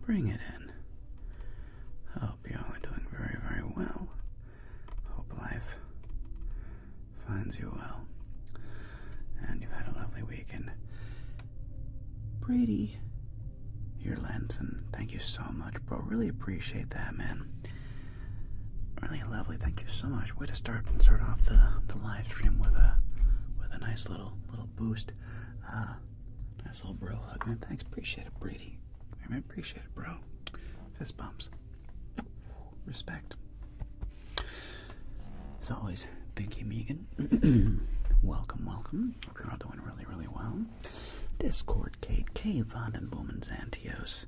Bring it in. Hope you're all doing very, very well. Hope life finds you well. And you've had a lovely weekend. Brady, your Lenson, thank you so much, bro. Really appreciate that, man. Really lovely. Thank you so much. Way to start off the live stream with a nice little boost. Nice little bro hug, man. Thanks. Appreciate it, Brady. I appreciate it, bro. Fist bumps. Respect. As always, Binky Megan. Welcome. Hope you're all doing really, really well. Discord, Kate, K, Vandenboom, and Xantios.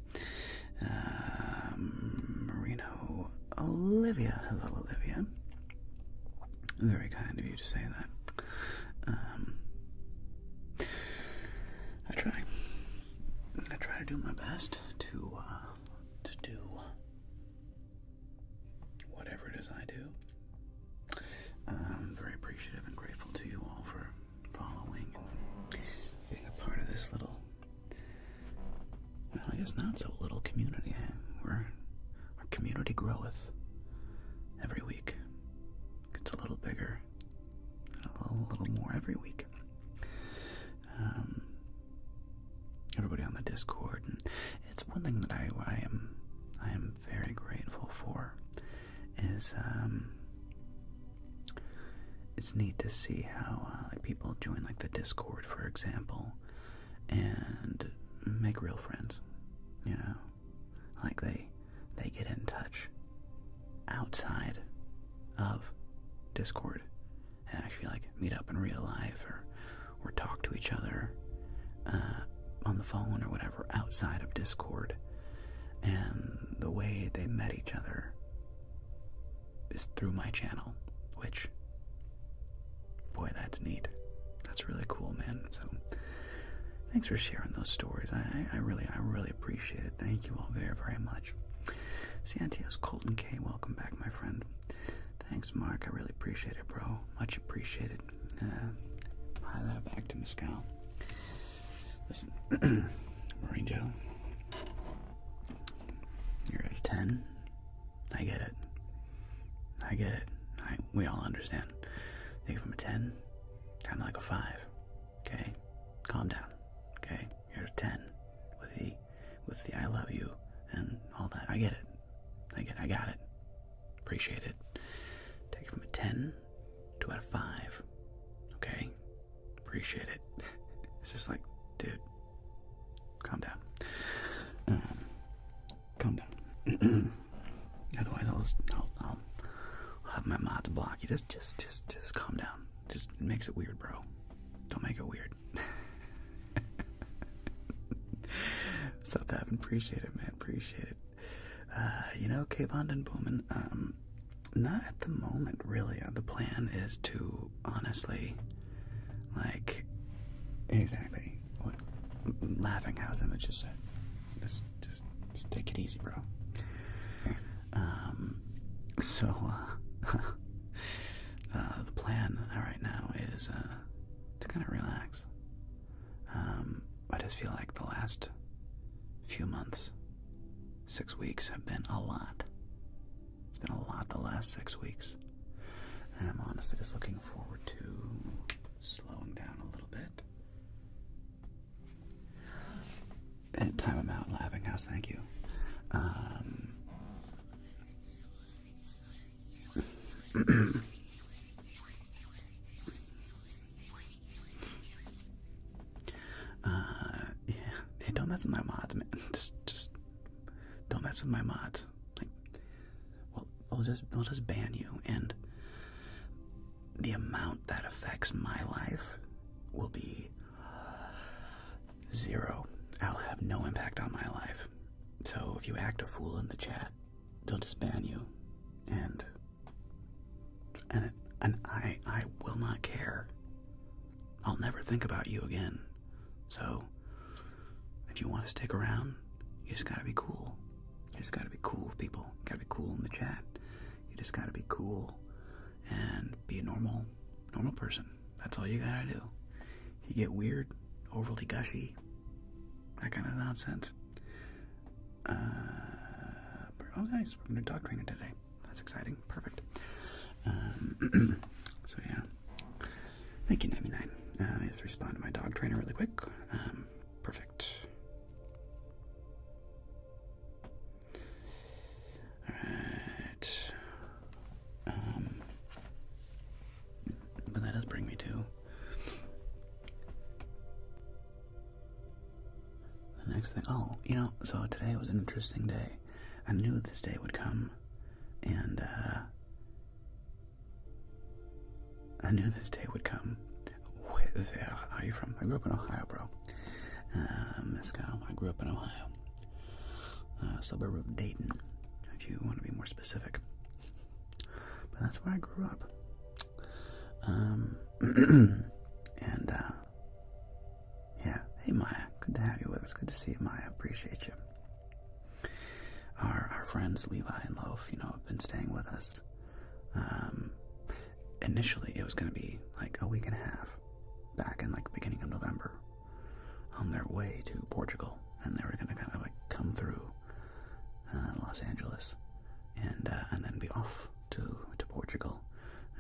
Marino, Olivia. Hello, Olivia. Very kind of you to say that. I try to do my best to do whatever it is I do. I'm very appreciative and grateful to you all for following and being a part of this little, well, I guess not so little community. Our community groweth every week. It's a little bigger, a little more every week. Everybody on the Discord, and it's one thing that I am very grateful for is it's neat to see how people join like the Discord, for example, and make real friends. You know, like they get in touch outside of Discord and actually like meet up in real life or talk to each other on the phone or whatever outside of Discord. And the way they met each other is through my channel, which, boy, that's neat. That's really cool, man. So thanks for sharing those stories. I really appreciate it. Thank you all very, very much. Santios, Colton K, welcome back, my friend. Thanks, Mark. I really appreciate it, bro. Much appreciated. Hi there, back to Mescal. Listen, Marine Joe, you're at a 10. I get it. We all understand. Take it from a 10, kind of like a 5. Okay? Calm down. Okay? You're at a 10 with the I love you and all that. I get it. I got it. Appreciate it. Take it from a 10 to a 5. Okay? Appreciate it. It's just like, dude, calm down. Calm down. Otherwise, I'll have my mods block you. Just calm down. Just makes it weird, bro. Don't make it weird. So, Devin, appreciate it, man. Appreciate it. Kayvon and Bowman, not at the moment, really. The plan is to, honestly, like, exactly what Laughing House Images said. Just take it easy, bro. The plan right now is to kind of relax. I just feel like the last few months, 6 weeks, have been a lot. It's been a lot the last 6 weeks. And I'm honestly just looking forward to slowing down a little bit. And time I'm out, Laughing House, thank you. Yeah, don't mess with my mods, man. Just don't mess with my mods. Like, well, they'll just ban you, and the amount that affects my life will be 0. I'll have no impact on my life. So if you act a fool in the chat, they'll just ban you, and I will not care. I'll never think about you again. So if you want to stick around, you just gotta be cool. You just gotta be cool with people. You gotta be cool in the chat. You just gotta be cool and be a normal person. That's all you gotta do. If you get weird, overly gushy, that kind of nonsense, Oh, nice. We're going to do dog training today. That's exciting. Perfect. So, yeah. Thank you, 99. Let me just respond to my dog trainer really quick. Perfect. Alright. But that does bring me to the next thing. Oh, so today was an interesting day. I knew this day would come, and I knew this day would come. Where are you from? I grew up in Ohio, bro. Mescal. I grew up in Ohio. Suburb of Dayton, if you want to be more specific. But that's where I grew up. And, yeah. Hey, Maya. Good to have you with us. Good to see you, Maya. Appreciate you. Our friends, Levi and Loaf, have been staying with us. Initially, it was going to be like a week and a half back in like the beginning of November on their way to Portugal, and they were going to kind of like come through Los Angeles and then be off to Portugal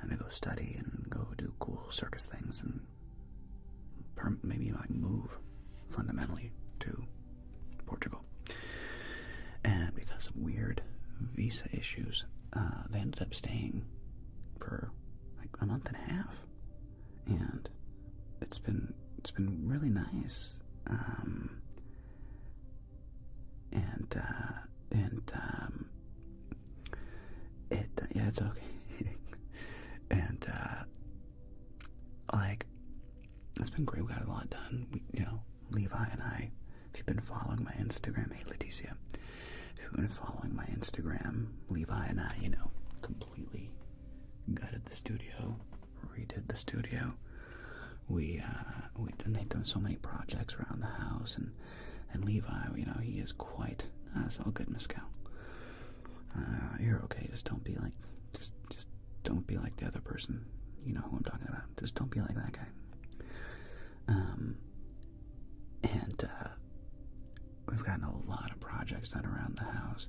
and to go study and go do cool circus things and maybe like move fundamentally to Portugal. And because of weird visa issues, they ended up staying for like a month and a half, and it's been really nice. It's okay. And like it's been great. We got a lot done. Levi and I. If you've been following my Instagram, hey Leticia. If you've been following my Instagram, Levi and I, completely gutted the studio, redid the studio. They've done so many projects around the house, and Levi, he is quite. It's all good, Mescal. You're okay. Just don't be like, just don't be like the other person. You know who I'm talking about. Just don't be like that guy. And we've gotten a lot of projects done around the house,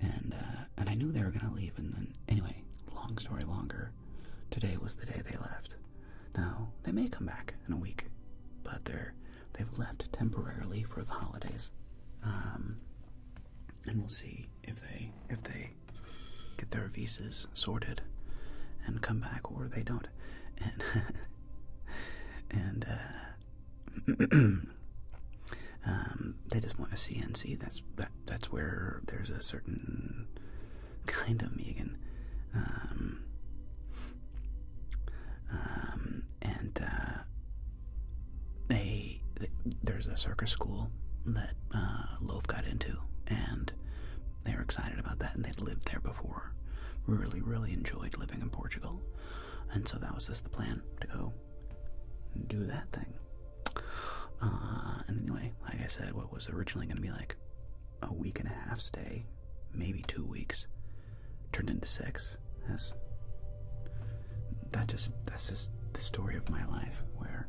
and I knew they were gonna leave, and then anyway, long story longer, today was the day they left. Now they may come back in a week, but they've left temporarily for the holidays, and we'll see if they get their visas sorted and come back, or they don't, and they just want a CNC. That's where there's a certain kind of Megan, there's a circus school that Loaf got into, and they were excited about that, and they'd lived there before. Really, really enjoyed living in Portugal, and so that was just the plan, to go do that thing. And anyway, like I said, what was originally going to be like a week and a half stay, maybe 2 weeks, turned into 6. That's just the story of my life, where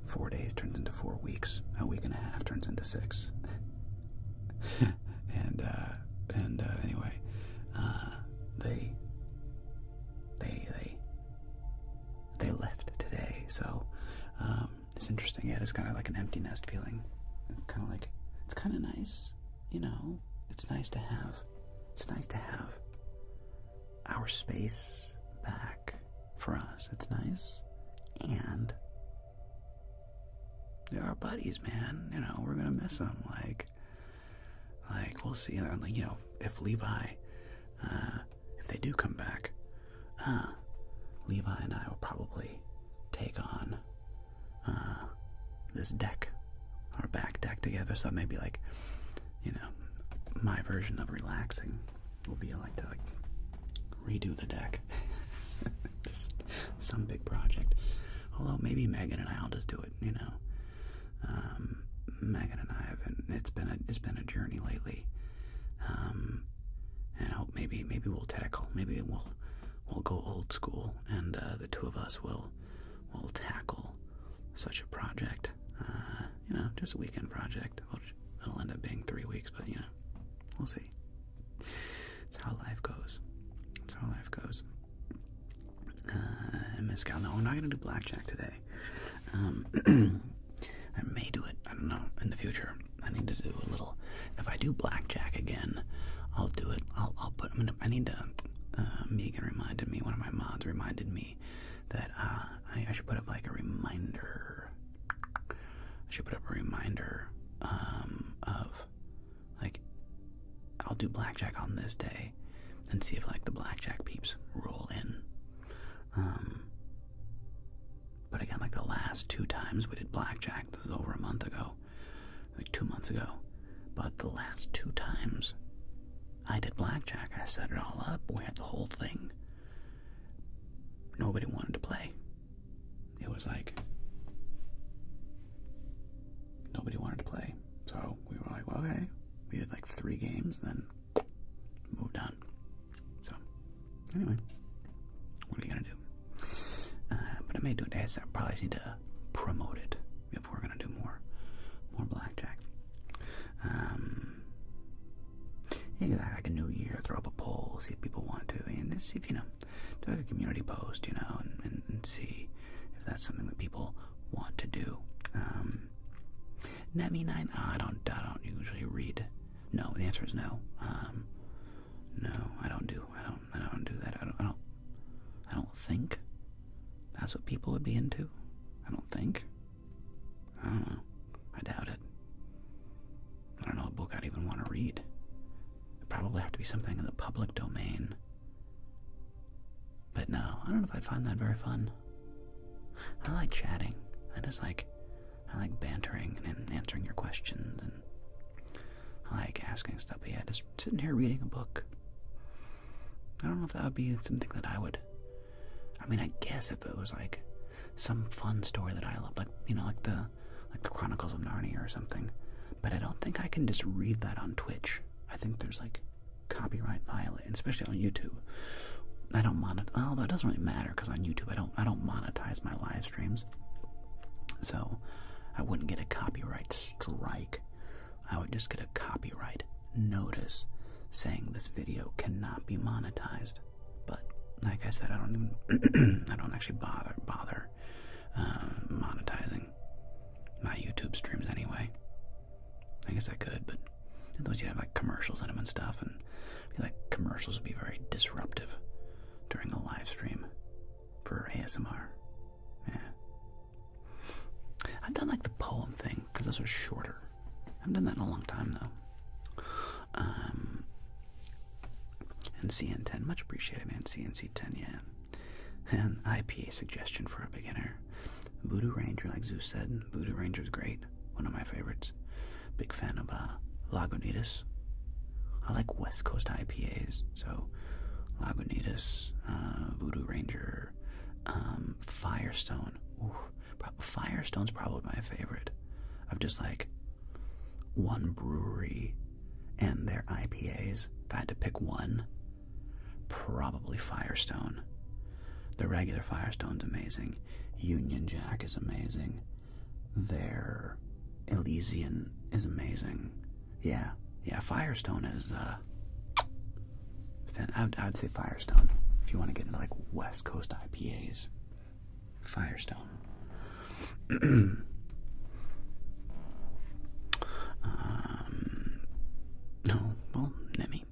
4 days turns into 4 weeks, a week and a half turns into 6. and anyway, they left today, so it's interesting. Yeah, it's kind of like an empty nest feeling. It's kind of nice, It's nice to have our space back for us. It's nice, and they're our buddies, man. We're gonna miss them. Like we'll see. If Levi, if they do come back, Levi and I will probably take on this deck, our back deck together. So maybe like, my version of relaxing will be like to redo the deck. Just some big project. Although maybe Megan and I'll just do it. Megan and I have, and it's been a journey lately. And I hope maybe we'll tackle. Maybe we'll go old school, and the two of us will tackle such a project. Just a weekend project. it'll end up being 3 weeks, but, we'll see. It's how life goes. It's how life goes. Mezcal, no, I'm not going to do Blackjack today. I may do it, I don't know, in the future. I need to do a little, if I do Blackjack again, I'll do it, I need to, Megan reminded me, one of my mods reminded me that, I should put up like a reminder. I should put up a reminder, of, like, I'll do Blackjack on this day, and see if, like, the Blackjack peeps roll in. But again, like the last 2 times we did Blackjack, this is over a month ago, like 2 months ago, but the last 2 times I did Blackjack, I set it all up, we had the whole thing. Nobody wanted to play. It was like, nobody wanted to play. So we were like, well, okay. We did like 3 games, then moved on. So, anyway, what are you going to do? But I may do it. I probably need to promote it if we're going to do more Blackjack. Yeah, like a new year, throw up a poll, see if people want to, and just see if, do like a community post, and see if that's something that people want to do. I mean, I don't usually read. No, the answer is no. No, I don't do that. I don't think that's what people would be into. I don't think. I don't know. I doubt it. I don't know what book I'd even want to read. It'd probably have to be something in the public domain. But no, I don't know if I'd find that very fun. I like chatting. I like bantering and answering your questions, and I like asking stuff. But yeah, just sitting here reading a book. I don't know if that would be something that I would. I mean, I guess if it was like some fun story that I love, like like the Chronicles of Narnia or something. But I don't think I can just read that on Twitch. I think there's like copyright violation, especially on YouTube. I don't monetize. Well, that doesn't really matter because on YouTube I don't monetize my live streams, so I wouldn't get a copyright strike. I would just get a copyright notice saying this video cannot be monetized. But like I said, I don't actually bother monetizing my YouTube streams anyway. I guess I could, but those you have like commercials in them and stuff, and I feel like commercials would be very disruptive during a live stream for ASMR. Yeah. I've done like the poem thing because those are shorter. I haven't done that in a long time though. And CN10, much appreciated, man. CNC10, yeah. An IPA suggestion for a beginner. Voodoo Ranger, like Zeus said. Voodoo Ranger's great. One of my favorites. Big fan of Lagunitas. I like West Coast IPAs, so Lagunitas, Voodoo Ranger, Firestone. Ooh, Firestone's probably my favorite. Of just like one brewery and their IPAs. If I had to pick one, probably Firestone. The regular Firestone's amazing. Union Jack is amazing. Their Elysian is amazing. Yeah, Firestone is, I would say Firestone. If you want to get into like West Coast IPAs, Firestone. No, well, Nemi.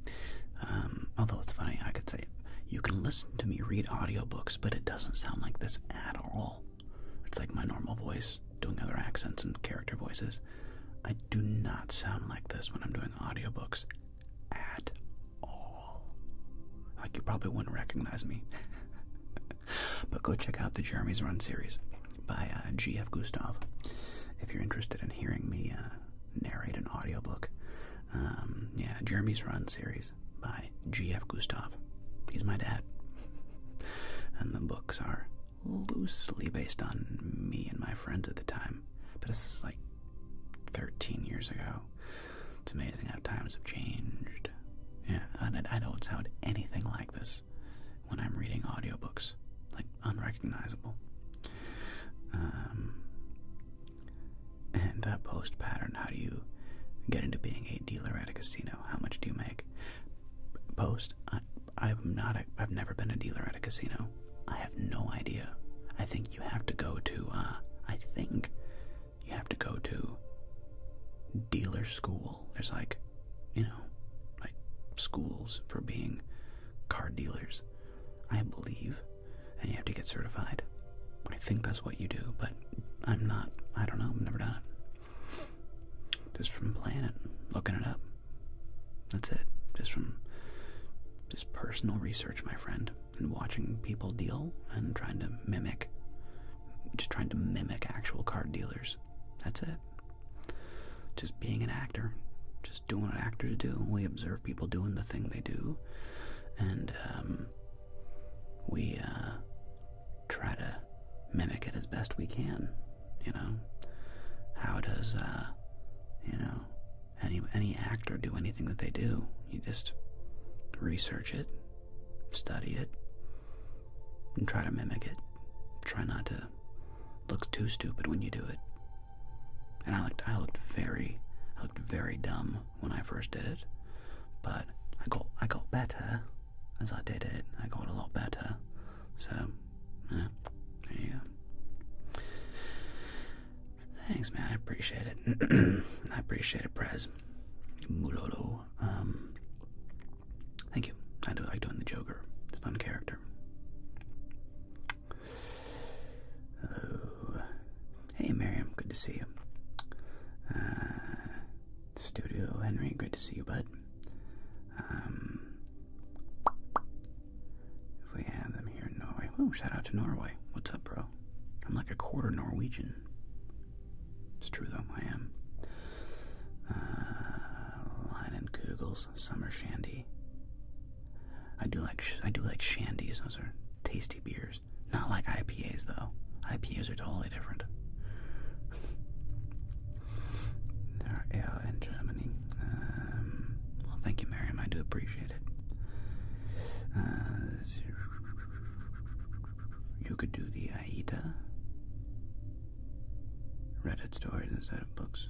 Although it's funny, I could say you can listen to me read audiobooks, but it doesn't sound like this at all. It's like my normal voice, doing other accents and character voices. I do not sound like this when I'm doing audiobooks at all. Like, you probably wouldn't recognize me. But go check out the Jeremy's Run series by G.F. Gustav if you're interested in hearing me narrate an audiobook. Jeremy's Run series by G.F. Gustav. He's my dad. And the books are loosely based on me and my friends at the time. But this is like 13 years ago. It's amazing how times have changed. Yeah, I don't sound anything like this when I'm reading audiobooks. Like, unrecognizable. And post pattern, how do you get into being a dealer at a casino? How much do you make? Post, I've never been a dealer at a casino. I have no idea. I think you have to go to, dealer school. There's like schools for being card dealers, I believe, and you have to get certified. I think that's what you do, but I don't know, I've never done it. Just from playing it, looking it up. That's it. Just personal research, my friend, and watching people deal and trying to mimic actual card dealers. That's it. Just being an actor. Just doing what actors do. We observe people doing the thing they do, and we try to mimic it as best we can. How does any actor do anything that they do? You just research it, study it, and try to mimic it. Try not to look too stupid when you do it. And I looked very dumb when I first did it, but I got better as I did it. I got a lot better. So, yeah, there you go. Thanks, man. I appreciate it. I appreciate it, Prez. Mulolo. Thank you. I do like doing the Joker. It's a fun character. Hello. Hey, Miriam. Good to see you. Studio Henry. Good to see you, bud. If we have them here in Norway. Oh, shout out to Norway. What's up, bro? I'm like a quarter Norwegian. It's true, though. I am. Line and Google's Summer Shandy. I do like shandies. Those are tasty beers. Not like IPAs, though. IPAs are totally different. There are in Germany. Well, thank you, Miriam. I do appreciate it. You could do the Aida Reddit stories instead of books,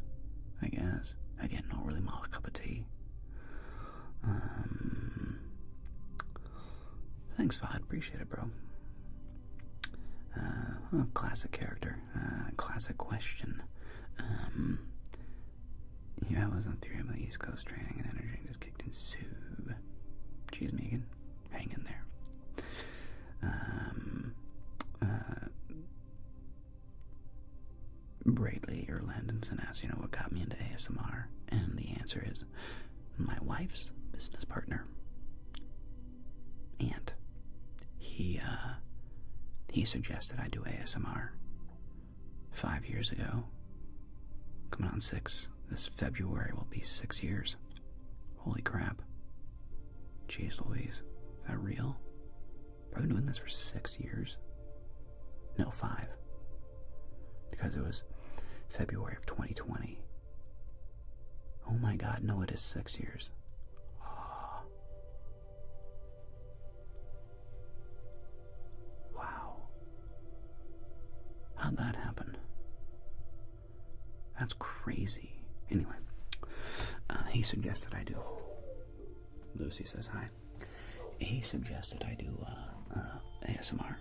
I guess. Again, not really my cup of tea. Thanks, Vod. Appreciate it, bro. Classic character. Classic question. Yeah, I was on Theory on the East Coast training and energy just kicked in. So, cheers, Megan. Hang in there. Braidley or Landonson asks, what got me into ASMR? And the answer is my wife's business partner. And he suggested I do ASMR 5 years ago. Coming on 6. This February will be 6 years. Holy crap. Jeez Louise. Is that real? I've been doing this for 6 years. No, 5. Because it was February of 2020. Oh my god, no, it is 6 years. Oh. Wow. How'd that happen? That's crazy. Anyway, he suggested I do. Lucy says hi. He suggested I do ASMR.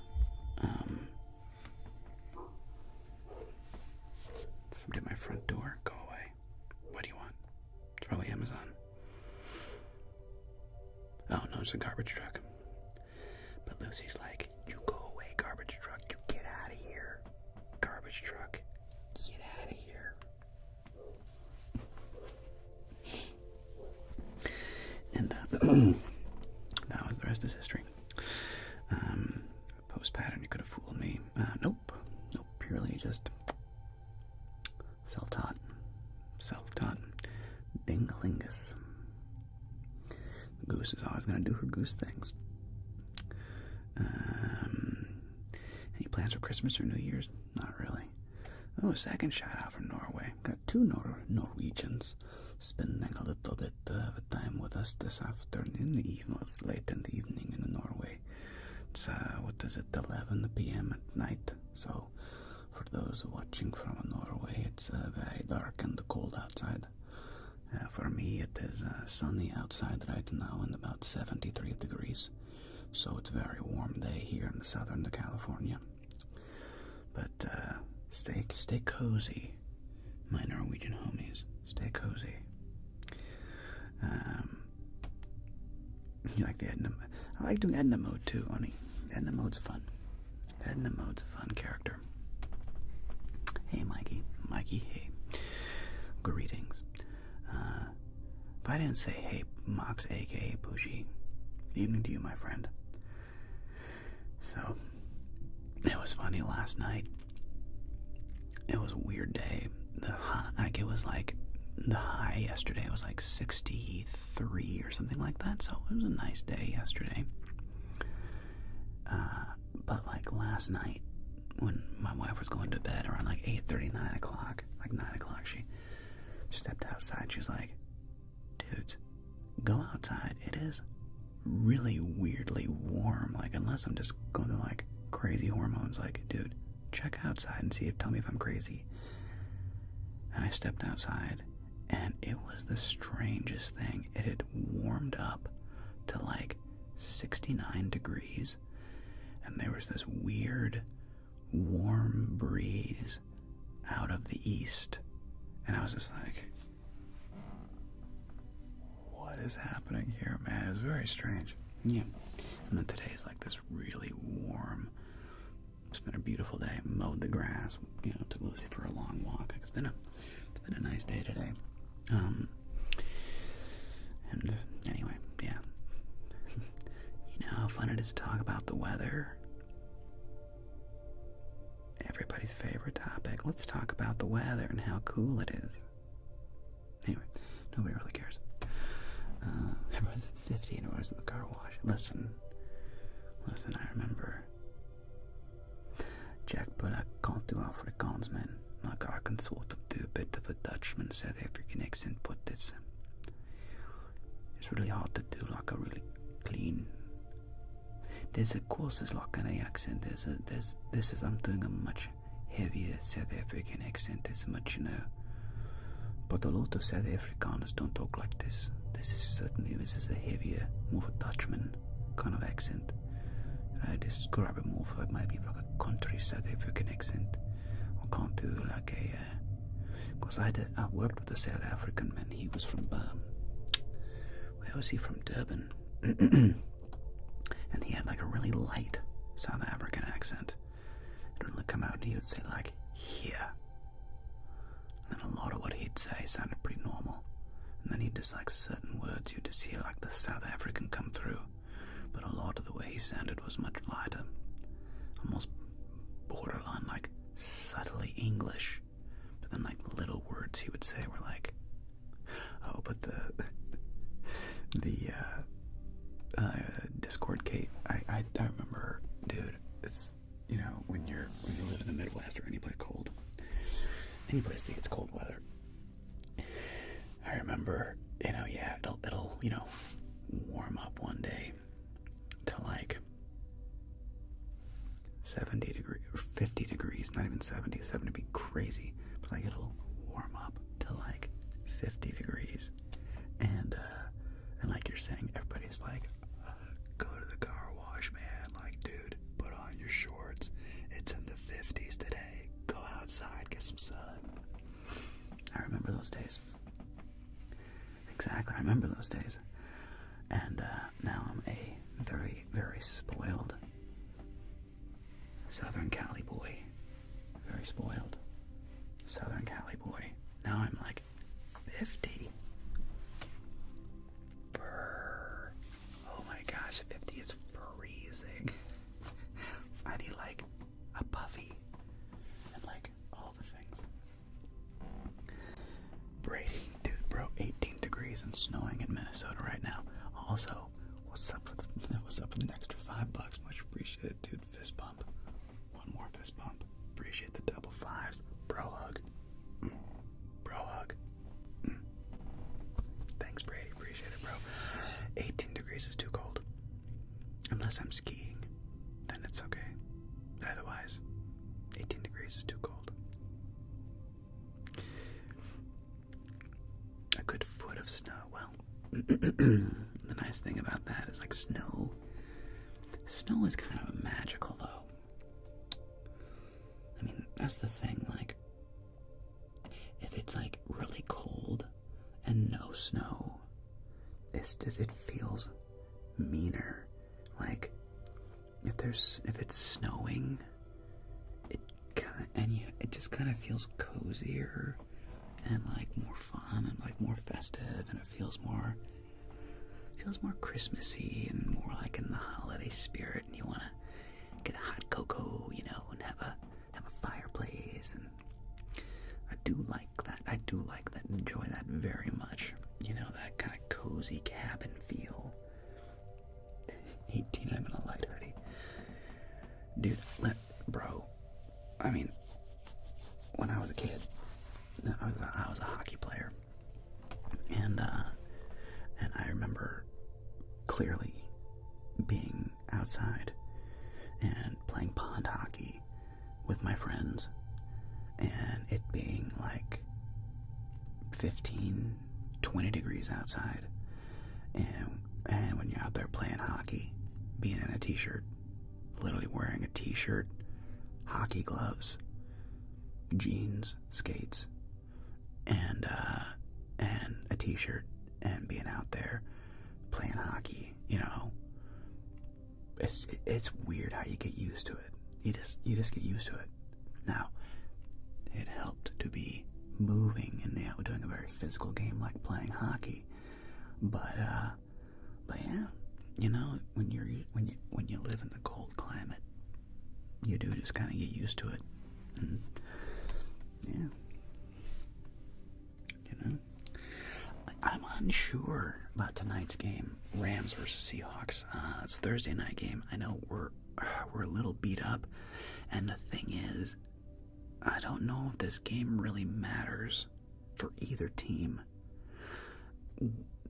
Somebody at my front door. Go away. What do you want? It's probably Amazon. Oh no, it's a garbage truck. But Lucy's like, you go away, garbage truck. You get out of here. Garbage truck. Get out of here. And that was the rest is history. Post pattern, you could have fooled me. Nope, purely just self-taught, dingalingus. Goose is always gonna do her goose things. Any plans for Christmas or New Year's? Not really. Oh, a second shout out from Norway. Got 2 Norwegians spending a little bit of time with us this afternoon. It's late in the evening in Norway. It's 11 p.m. at night. So for those watching from Norway, it's very dark and cold outside. For me, it is sunny outside right now and about 73 degrees. So it's a very warm day here in the southern California. But stay cozy, my Norwegian homies. Stay cozy. You like the Edna? I like doing Edna mode too, honey. Edna mode's fun. Edna mode's a fun character. Hey, Mikey. Mikey, hey. Greetings. If I didn't say hey, Mox, aka Bougie, good evening to you, my friend. So, it was funny last night. It was a weird day. The high yesterday was like 63 or something like that, so it was a nice day yesterday. But like last night, when my wife was going to bed around like 8:30, 9 o'clock, like 9 o'clock, she stepped outside. She was like, dudes, go outside. It is really weirdly warm. Like, unless I'm just going through like crazy hormones, like, dude, check outside and tell me if I'm crazy. And I stepped outside, and it was the strangest thing. It had warmed up to like 69 degrees, and there was this weird warm breeze out of the east. And I was just like, what is happening here, man? It was very strange. Yeah. And then today is like this really warm. It's been a beautiful day. Mowed the grass, took Lucy for a long walk. It's been a nice day today. And anyway, yeah. You know how fun it is to talk about the weather? Everybody's favorite topic. Let's talk about the weather and how cool it is. Anyway, nobody really cares. Everyone's 15 hours at the car wash. Listen, I remember Jack Bullock can't do Afrikaans, like I can sort of do a bit of a Dutchman South African accent, but it's really hard to do like a really clean. There's of course there's like an accent. I'm doing a much heavier South African accent. It's much, but a lot of South Afrikaners don't talk like this. This is a heavier, more of a Dutchman kind of accent. I describe it more for maybe like a country South African accent. I can't do like a, because I worked with a South African man. He was from, where was he from? Durban. And he had like a really light South African accent. It would only come out and he would say like, here. And then a lot of what he'd say sounded pretty normal. And then he'd just like certain words, you'd just hear like the South African come through. But a lot of the way he sounded was much lighter. Almost borderline like subtly English. But then like the little words he would say were like, oh, but the Discord Kate, I remember, dude, it's, when you live in the Midwest or any place cold, any place that gets cold weather, I remember, it'll warm up one day to like 70 degrees or 50 degrees, not even 70 would be crazy, but like it'll warm up to like 50 degrees, and like you're saying, everybody's like, go to the car wash, man, like, dude, put on your shorts, it's in the 50s today, go outside, get some sun. I remember those days. Exactly, I remember those days. And now I'm a very, very spoiled Southern Cali boy. Very spoiled Southern Cali boy. Now I'm like 50. Brr. Oh my gosh, 50 is freezing. I need like a puffy and like all the things. Brady, dude, bro, 18 degrees and snowing in Minnesota right now. Also, what's up with an extra $5? Much appreciated, dude. Fist bump. One more fist bump. Appreciate the double fives. Bro hug. Bro hug. Thanks, Brady. Appreciate it, bro. 18 degrees is too cold. Unless I'm skiing, then it's okay. Otherwise, 18 degrees is too cold. A good of snow. Well, the nice thing about that is, like, snow is kind of magical, though. I mean, that's the thing, like, if it's, like, really cold and no snow, it feels meaner. Like, if it's snowing, it just kind of feels cozier and, like, more fun and, like, more festive, and it feels more Christmassy and more like in the holiday spirit, and you want to get a hot cocoa, you know, and have a fireplace, and I do like that. Enjoy that very much. You know, that kind of cozy cabin feel. 18, I'm in a light hoodie. Dude, bro, I mean, when I was a kid, I was a hockey player, and I remember clearly being outside and playing pond hockey with my friends, and it being like 15, 20 degrees outside, and when you're out there playing hockey, being in a t-shirt, literally wearing a t-shirt, hockey gloves, jeans, skates, and a t-shirt, and being out there playing hockey, you know, it's weird how you get used to it. You just get used to it. Now, it helped to be moving and, you know, doing a very physical game like playing hockey, but yeah, you know, when you live in the cold climate, you do just kind of get used to it, and yeah, you know. I'm unsure about tonight's game, Rams versus Seahawks. It's a Thursday night game. I know we're a little beat up, and the thing is, I don't know if this game really matters for either team.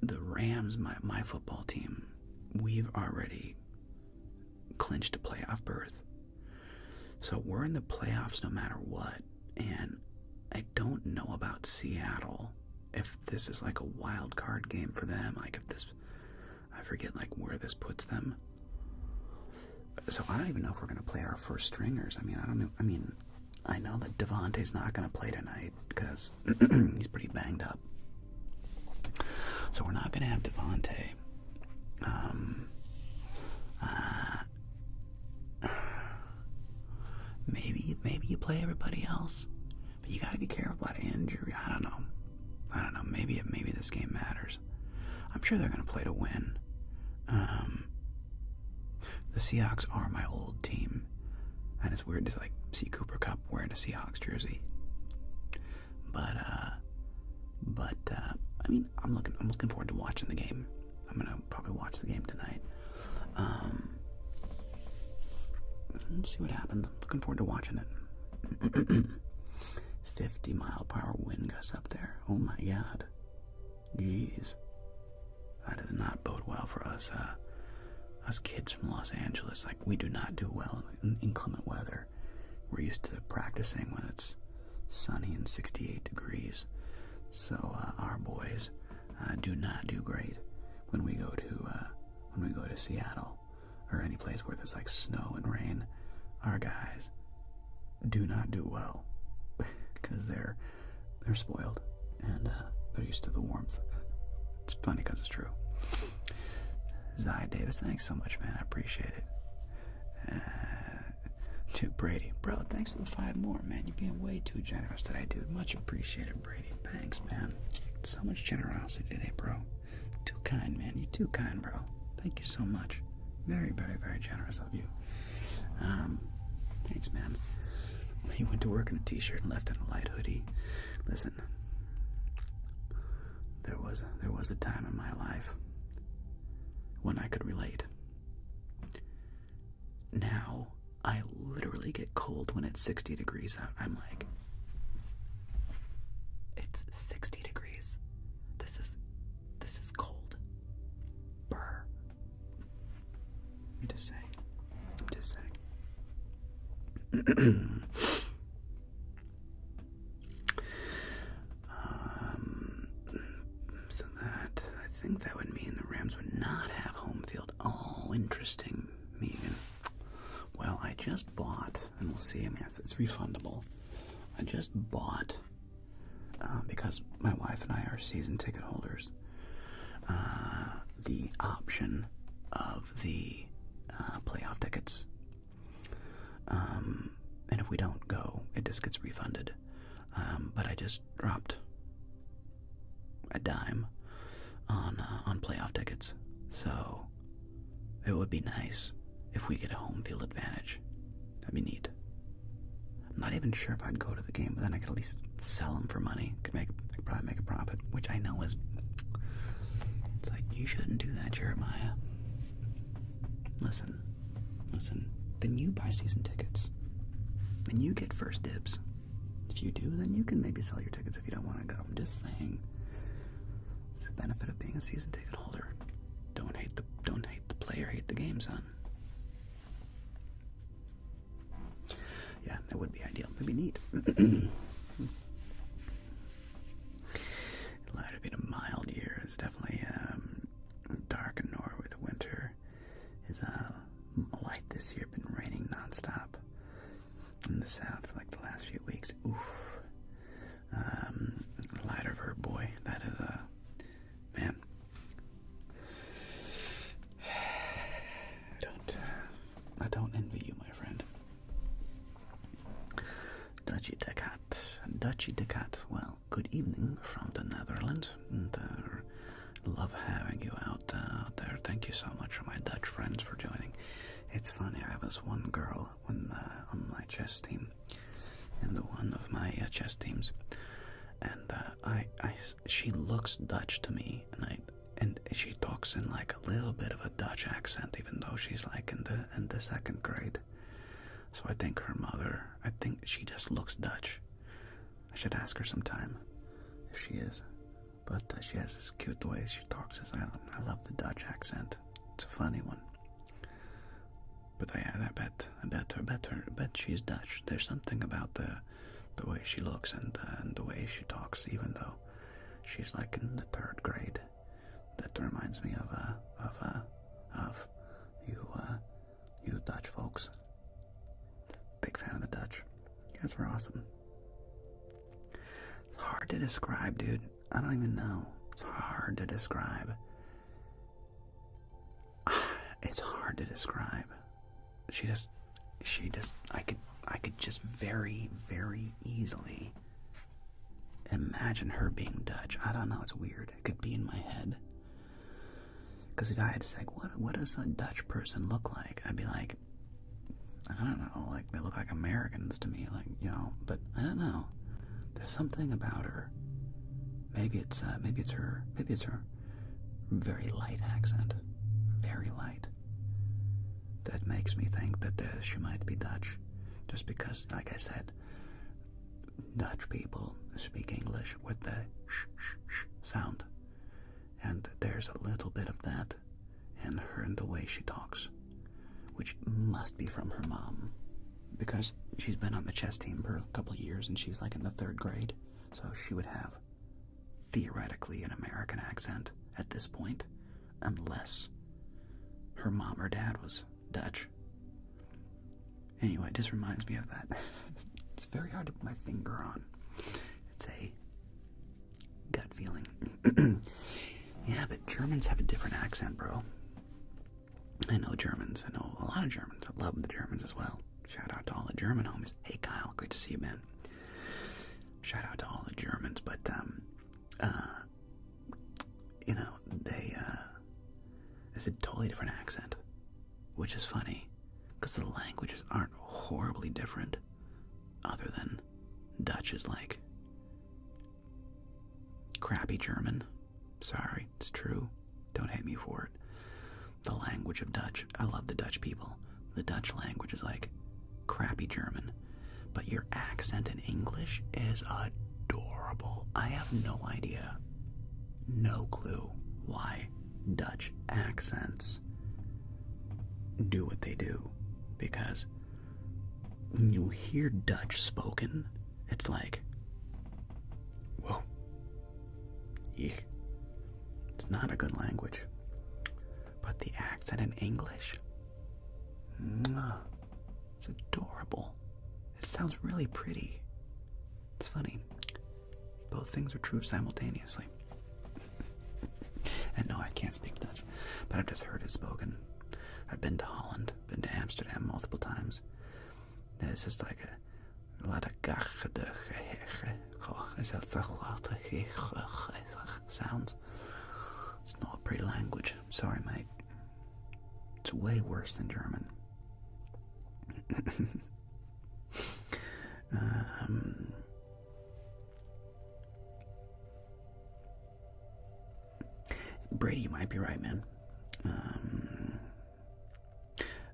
The Rams, my football team, we've already clinched a playoff berth. So we're in the playoffs no matter what, and I don't know about Seattle, if this is like a wild card game for them, like if this, I forget like where this puts them. So I don't even know if we're going to play our first stringers. I mean, I don't know. I mean, I know that Devontae's not going to play tonight because he's pretty banged up. So we're not going to have Devontae. Maybe you play everybody else, but you got to be careful about injury. I don't know. Maybe this game matters. I'm sure they're going to play to win. The Seahawks are my old team, and it's weird to like see Cooper Kupp wearing a Seahawks jersey. But I mean, I'm looking forward to watching the game. I'm gonna probably watch the game tonight. Let's see what happens. I'm looking forward to watching it. 50-mile-per-hour wind gusts up there. Oh my God. Jeez. That does not bode well for us. Us kids from Los Angeles, like, we do not do well in inclement weather. We're used to practicing when it's sunny and 68 degrees. So our boys do not do great when we go to Seattle or any place where there's like snow and rain. Our guys do not do well because they're spoiled and they're used to the warmth. It's funny because it's true. Zai Davis, thanks so much, man. I appreciate it. To Brady, bro, thanks for the 5 more, man. You're being way too generous today, dude. Much appreciated, Brady. Thanks, man. So much generosity today, bro. Too kind, man. You're too kind, bro. Thank you so much. Very, very, very generous of you. Thanks, man. He went to work in a t-shirt and left in a light hoodie. Listen, there was a time in my life when I could relate. Now, I literally get cold when it's 60 degrees out. I'm like, it's 60 degrees. This is cold. Brr. I'm just saying. So think that would mean the Rams would not have home field. Oh, interesting, Megan. Well, I just bought, and we'll see, I mean, it's refundable. I just bought, because my wife and I are season ticket holders, the option of the playoff tickets. And if we don't go, it just gets refunded. But I just dropped a dime on playoff tickets. So it would be nice if we get a home field advantage. That'd be neat. I'm not even sure if I'd go to the game, but then I could at least sell them for money. Could probably make a profit, which I know is... It's like, you shouldn't do that, Jeremiah. Listen. Then you buy season tickets. And you get first dibs. If you do, then you can maybe sell your tickets if you don't want to go. I'm just saying. It's the benefit of being a season ticket holder. Don't hate the player, hate the game, son. Yeah, that would be ideal. It'd be neat. It might have been a mild year. It's definitely dark in Norway. The winter is light this year. Been raining nonstop in the south for like the last few weeks. Oof. Lighter of her boy. That is man. I don't envy you, my friend. Dutchie de Cat. Well, good evening from the Netherlands. And love having you out there. Thank you so much for my Dutch friends for joining. It's funny, I have this one girl on my chess team, and the one of my chess teams, and she looks Dutch to me, and she talks in like a little bit of a Dutch accent, even though she's like in the second grade. So I think her mother, she just looks Dutch. I should ask her sometime if she is, but she has this cute way she talks. I love the Dutch accent. It's a funny one. But I bet she's Dutch. There's something about the way she looks and the way she talks, even though she's like in the third grade. That reminds me of you Dutch folks. Big fan of the Dutch. You guys were awesome. It's hard to describe, dude. I don't even know. It's hard to describe. It's hard to describe. She just, I could just very, very easily imagine her being Dutch. I don't know, it's weird. It could be in my head. Because if I had to say, what does a Dutch person look like? I'd be like, I don't know, like, they look like Americans to me, like, you know, but I don't know. There's something about her. Maybe it's her very light accent. Very light. That makes me think that she might be Dutch. Just because, like I said, Dutch people speak English with the sh sound. And there's a little bit of that in her and the way she talks, which must be from her mom, because she's been on the chess team for a couple of years and she's like in the third grade, so she would have theoretically an American accent at this point, unless her mom or dad was Dutch. Anyway, it just reminds me of that. It's very hard to put my finger on. It's a gut feeling. Yeah, but Germans have a different accent, bro. I know Germans. I know a lot of Germans. I love the Germans as well. Shout out to all the German homies. Hey, Kyle. Great to see you, man. Shout out to all the Germans. But, you know, it's a totally different accent, which is funny, because the languages aren't horribly different, other than Dutch is like crappy German. Sorry, it's true. Don't hate me for it. The language of Dutch, I love the Dutch people. The Dutch language is like crappy German, but your accent in English is adorable. I have no idea, no clue why Dutch accents do what they do, because when you hear Dutch spoken, it's like, whoa, eek. is not a good language. But the accent in English, it's adorable. It sounds really pretty. It's funny. Both things are true simultaneously. And no, I can't speak Dutch, but I've just heard it spoken. I've been to Holland, been to Amsterdam multiple times. It's just like a lot of sounds. It's not a pretty language. Sorry, mate. It's way worse than German. Brady, you might be right, man.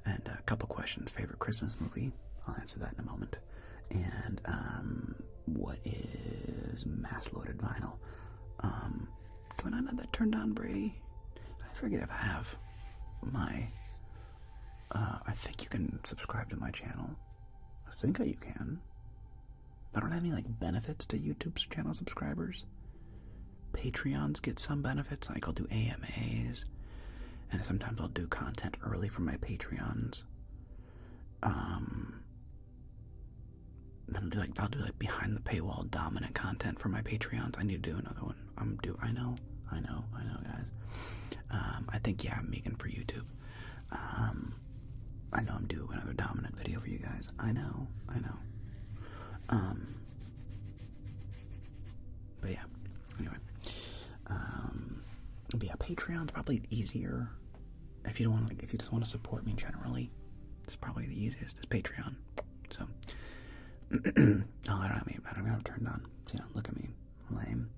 And a couple questions. Favorite Christmas movie? I'll answer that in a moment. And what is mass-loaded vinyl? Do I not have that turned on, Brady? I forget if I have my... I think you can subscribe to my channel. I think you can. I don't have any like benefits to YouTube's channel subscribers. Patreons get some benefits, like I'll do AMAs, and sometimes I'll do content early for my Patreons. Then I'll do like behind the paywall dominant content for my Patreons. I need to do another one. I know, guys. I think I'm Megan for YouTube. I know I'm due another dominant video for you guys. I know. But yeah, anyway. But yeah, Patreon's probably easier. If you don't want, if you just want to support me generally, it's probably the easiest. Is Patreon. So, I don't have it turned on. So, yeah, look at me, lame,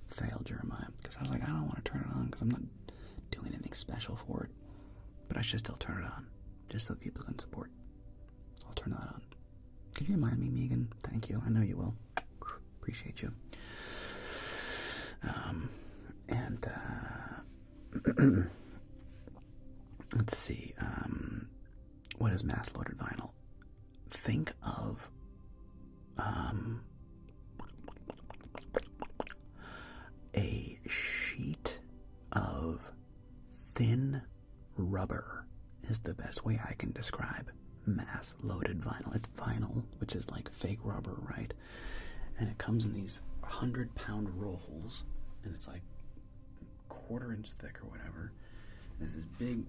failed Jeremiah. Because I was like, I don't want to turn it on because I'm not doing anything special for it. But I should still turn it on, just so that people can support. I'll turn that on. Could you remind me, Megan? Thank you. I know you will. Appreciate you. Let's see. What is mass-loaded vinyl? Think of a sheet of thin rubber is the best way I can describe mass-loaded vinyl. It's vinyl, which is like fake rubber, right? And it comes in these 100-pound rolls, and it's like quarter-inch thick or whatever. There's this big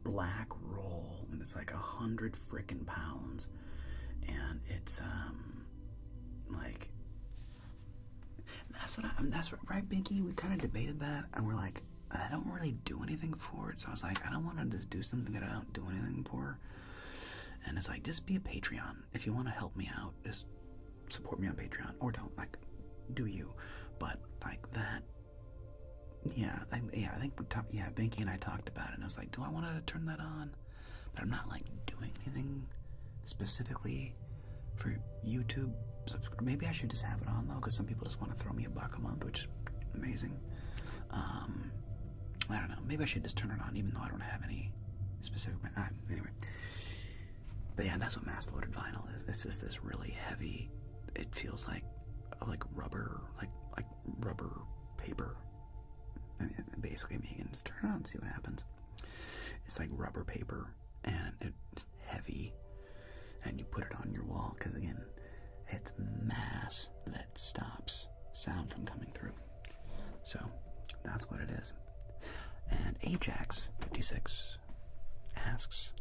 black roll, and it's like 100 frickin' pounds, and it's like that's right, Binky. We kind of debated that, and we're like, I don't really do anything for it, so I was like, I don't want to just do something that I don't do anything for. And it's like, just be a Patreon if you want to help me out. Just support me on Patreon, or don't, like, do you? But like that. Yeah, I think we talked. Yeah, Binky and I talked about it, and I was like, do I want to turn that on? But I'm not like doing anything specifically for YouTube. Maybe I should just have it on though, because some people just want to throw me $1 a month, which is amazing. I don't know. Maybe I should just turn it on, even though I don't have any specific. Anyway, but yeah, that's what mass-loaded vinyl is. It's just this really heavy. It feels like rubber, like rubber paper. I mean, basically, Megan, just turn it on and see what happens. It's like rubber paper, and it's heavy, and you put it on your wall, because again, it's mass that stops sound from coming through. So, that's what it is. And Ajax56 asks,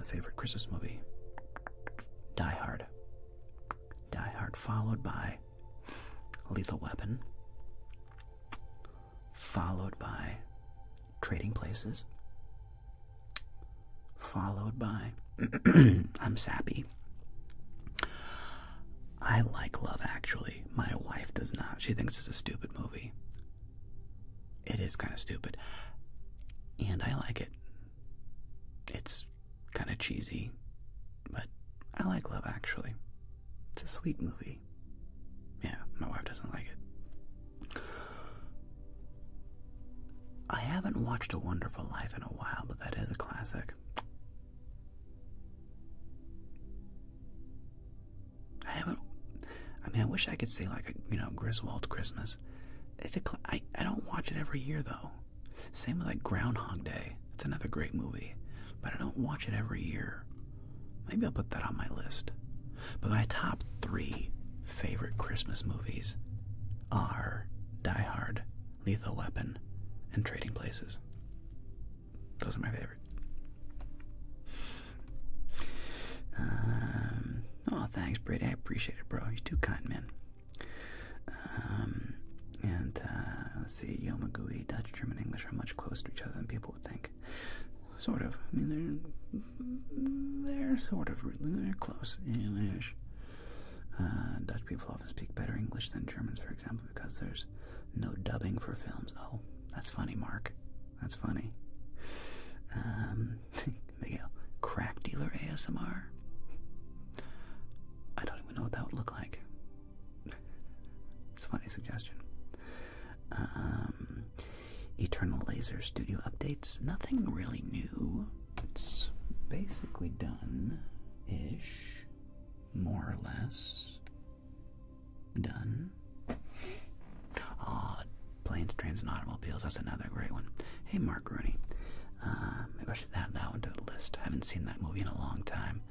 favorite Christmas movie? Die Hard. Die Hard, followed by Lethal Weapon, followed by Trading Places, followed by I'm Sappy. I like Love Actually. My wife does not. She thinks it's a stupid movie. It is kind of stupid. And I like it. It's kind of cheesy, but I like Love Actually. It's a sweet movie. Yeah, my wife doesn't like it. I haven't watched A Wonderful Life in a while, but that is a classic. I wish I could say like, Griswold's Christmas. I don't watch it every year, though. Same with, like, Groundhog Day. It's another great movie. But I don't watch it every year. Maybe I'll put that on my list. But my top 3 favorite Christmas movies are Die Hard, Lethal Weapon, and Trading Places. Those are my favorite. Oh, thanks, Brady. I appreciate it, bro. You're too kind, man. Let's see. Yomagui, Dutch, German, English are much closer to each other than people would think. Sort of. I mean, they're sort of, they're close. English. Dutch people often speak better English than Germans, for example, because there's no dubbing for films. Oh, that's funny, Mark. That's funny. Miguel, crack dealer ASMR? I don't even know what that would look like. It's a funny suggestion. Eternal Laser Studio updates. Nothing really new. It's basically done-ish. More or less. Done. Planes, Trains, and Automobiles. That's another great one. Hey, Mark Rooney. Maybe I should add that one to the list. I haven't seen that movie in a long time.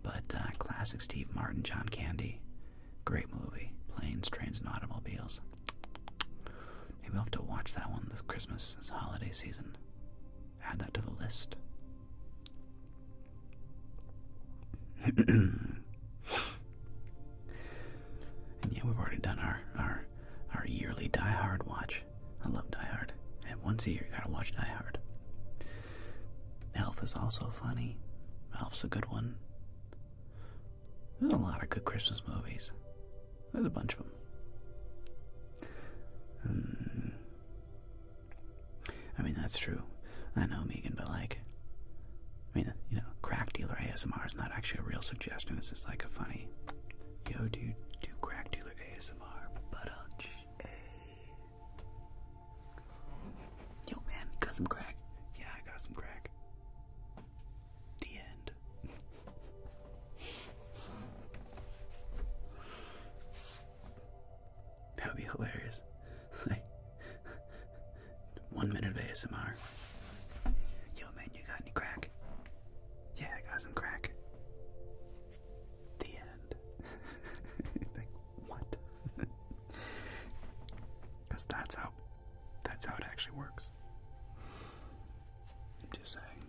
But classic Steve Martin, John Candy. Great movie. Planes, Trains, and Automobiles. Maybe I'll have to watch that one this Christmas, this holiday season. Add that to the list. And yeah, we've already done our yearly Die Hard watch. I love Die Hard. And once a year, you gotta watch Die Hard. Elf is also funny. Elf's a good one. There's a lot of good Christmas movies. There's a bunch of them. I mean, that's true. I know, Megan, but like, I mean, you know, crack dealer ASMR is not actually a real suggestion. It's just like a funny, yo, dude, do crack dealer ASMR. But yo, man, got some crack? Yeah, I got some crack. The end. That would be hilarious. Like, 1 minute of ASMR. Yo, man, you got any crack? Yeah, I got some crack. The end. Like, what? Because that's how it actually works. I'm just saying.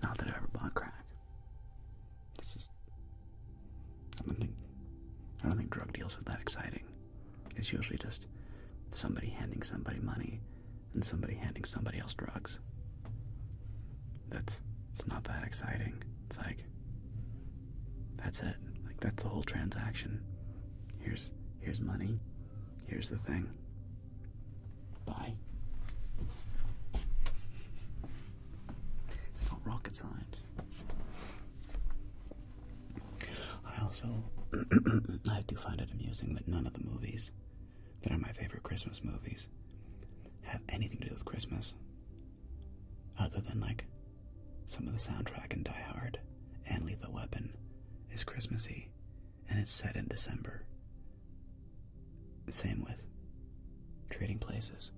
Not that I ever bought crack. This is. I don't think drug deals are that exciting. It's usually just somebody handing somebody money and somebody handing somebody else drugs. It's not that exciting. It's like, that's it. Like, that's the whole transaction. Here's money. Here's the thing. Bye. It's not rocket science. I also I do find it amusing that none of the movies that are my favorite Christmas movies have anything to do with Christmas, other than like some of the soundtrack in Die Hard and Lethal Weapon is Christmassy, and it's set in December. The same with Trading Places.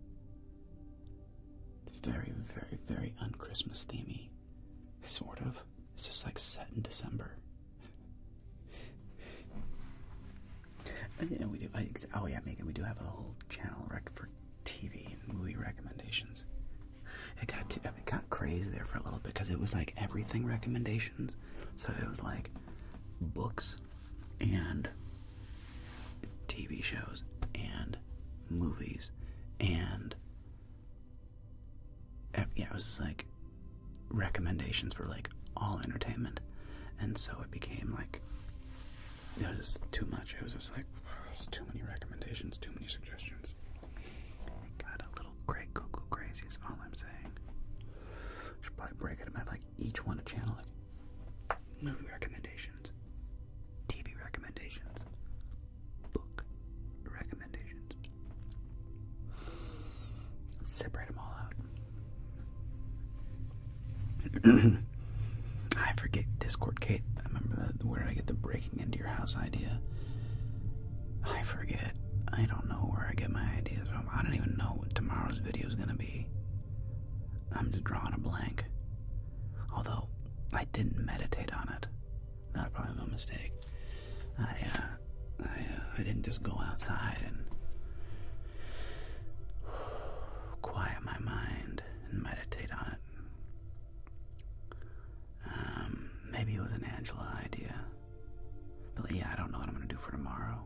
It's very, very, very un-Christmas themey, sort of. It's just like set in December. And, you know, we do. Oh yeah, Megan, we do have a whole channel for TV and movie recommendations. It got crazy there for a little bit because it was like everything recommendations. So it was like books and TV shows and movies and yeah, it was just like recommendations for like all entertainment. And so it became like, it was just too much. It was just like, there's too many recommendations, too many suggestions. Got a little cuckoo crazy is all I'm saying. Should probably break it up, like each one a channel, like movie recommendations, TV recommendations, book recommendations. Let's separate them all out. I forget Discord, Kate. I remember where did I get the breaking into your house idea? I forget. I don't know where I I get my ideas from. I don't even know what tomorrow's video is going to be. I'm just drawing a blank. Although, I didn't meditate on it. That's probably my mistake. I didn't just go outside and quiet my mind and meditate on it. Maybe it was an Angela idea. But yeah, I don't know what I'm going to do for tomorrow.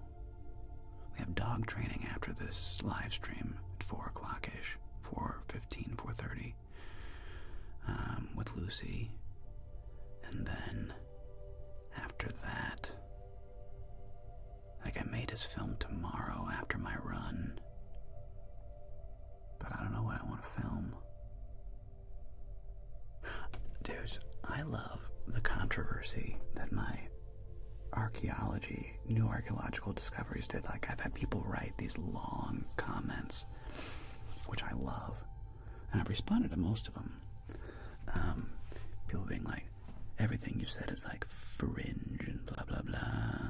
We have dog training after this live stream at 4 o'clock-ish. 4:15, 4:30. With Lucy. And then after that, like, I made his film tomorrow after my run. But I don't know what I want to film. Dude, I love the controversy that my new archaeological discoveries did. Like, I've had people write these long comments, which I love. And I've responded to most of them. People being like, everything you said is like fringe and blah blah blah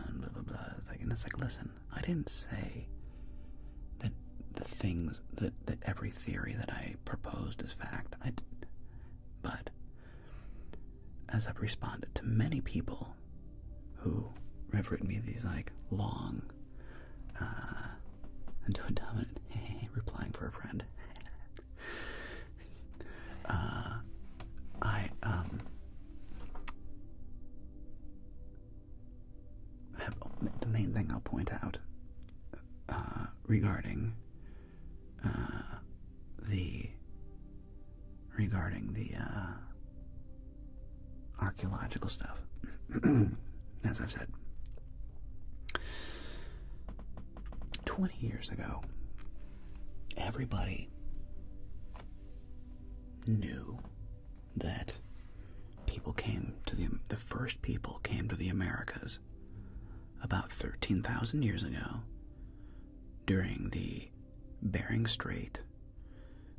and blah blah blah. And it's like, listen, I didn't say that the things that every theory that I proposed is fact. But as I've responded to many people who have written me these like long and doing dominant replying for a friend. The main thing I'll point out regarding the archaeological stuff, as I've said, 20 years ago, everybody knew that the first people came to the Americas about 13,000 years ago during the Bering Strait,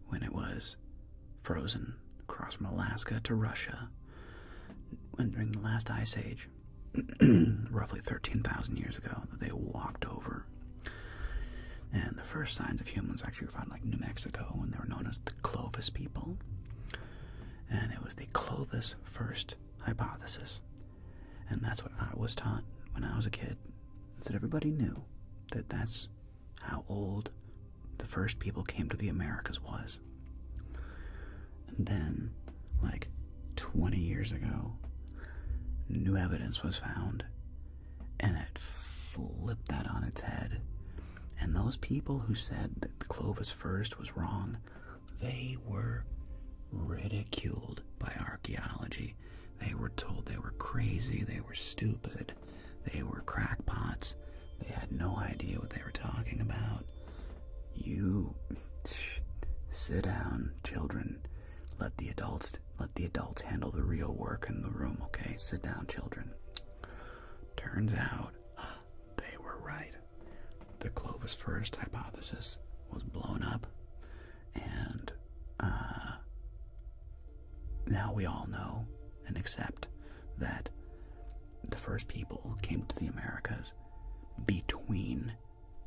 when it was frozen across from Alaska to Russia, and during the last ice age, roughly 13,000 years ago, that they walked over. And the first signs of humans actually were found in like New Mexico, and they were known as the Clovis people. And it was the Clovis first hypothesis. And that's what I was taught when I was a kid. So everybody knew that that's how old the first people came to the Americas was. And then, like 20 years ago, new evidence was found, and it flipped that on its head. And those people who said that the Clovis first was wrong, they were ridiculed by archaeology. They were told they were crazy, they were stupid, they were crackpots, they had no idea what they were talking about. You sit down, children. Let the adults handle the real work in the room, okay? Sit down, children. Turns out they were right. The Clovis first hypothesis was blown up, and now we all know and accept that the first people came to the Americas between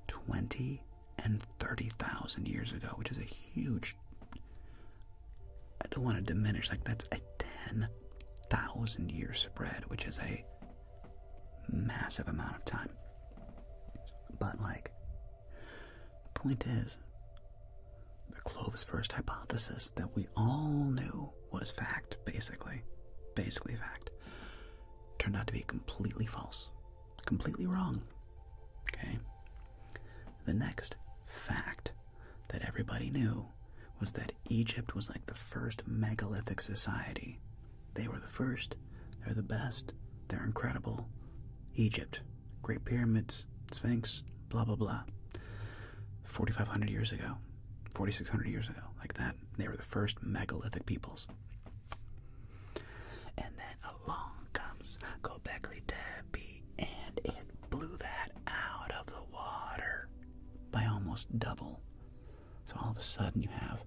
20 and 30,000 years ago, which is a huge, I don't want to diminish, like that's a 10,000 year spread, which is a massive amount of time. But like, point is, the Clovis first hypothesis that we all knew was fact, basically fact, turned out to be completely false, completely wrong. Okay? The next fact that everybody knew was that Egypt was like the first megalithic society. They were the first, they're the best, they're incredible. Egypt, Great Pyramids, Sphinx, blah blah blah. 4,500 years ago, 4,600 years ago, like that, they were the first megalithic peoples. And then along comes Göbekli Tepe, and it blew that out of the water by almost double. So all of a sudden you have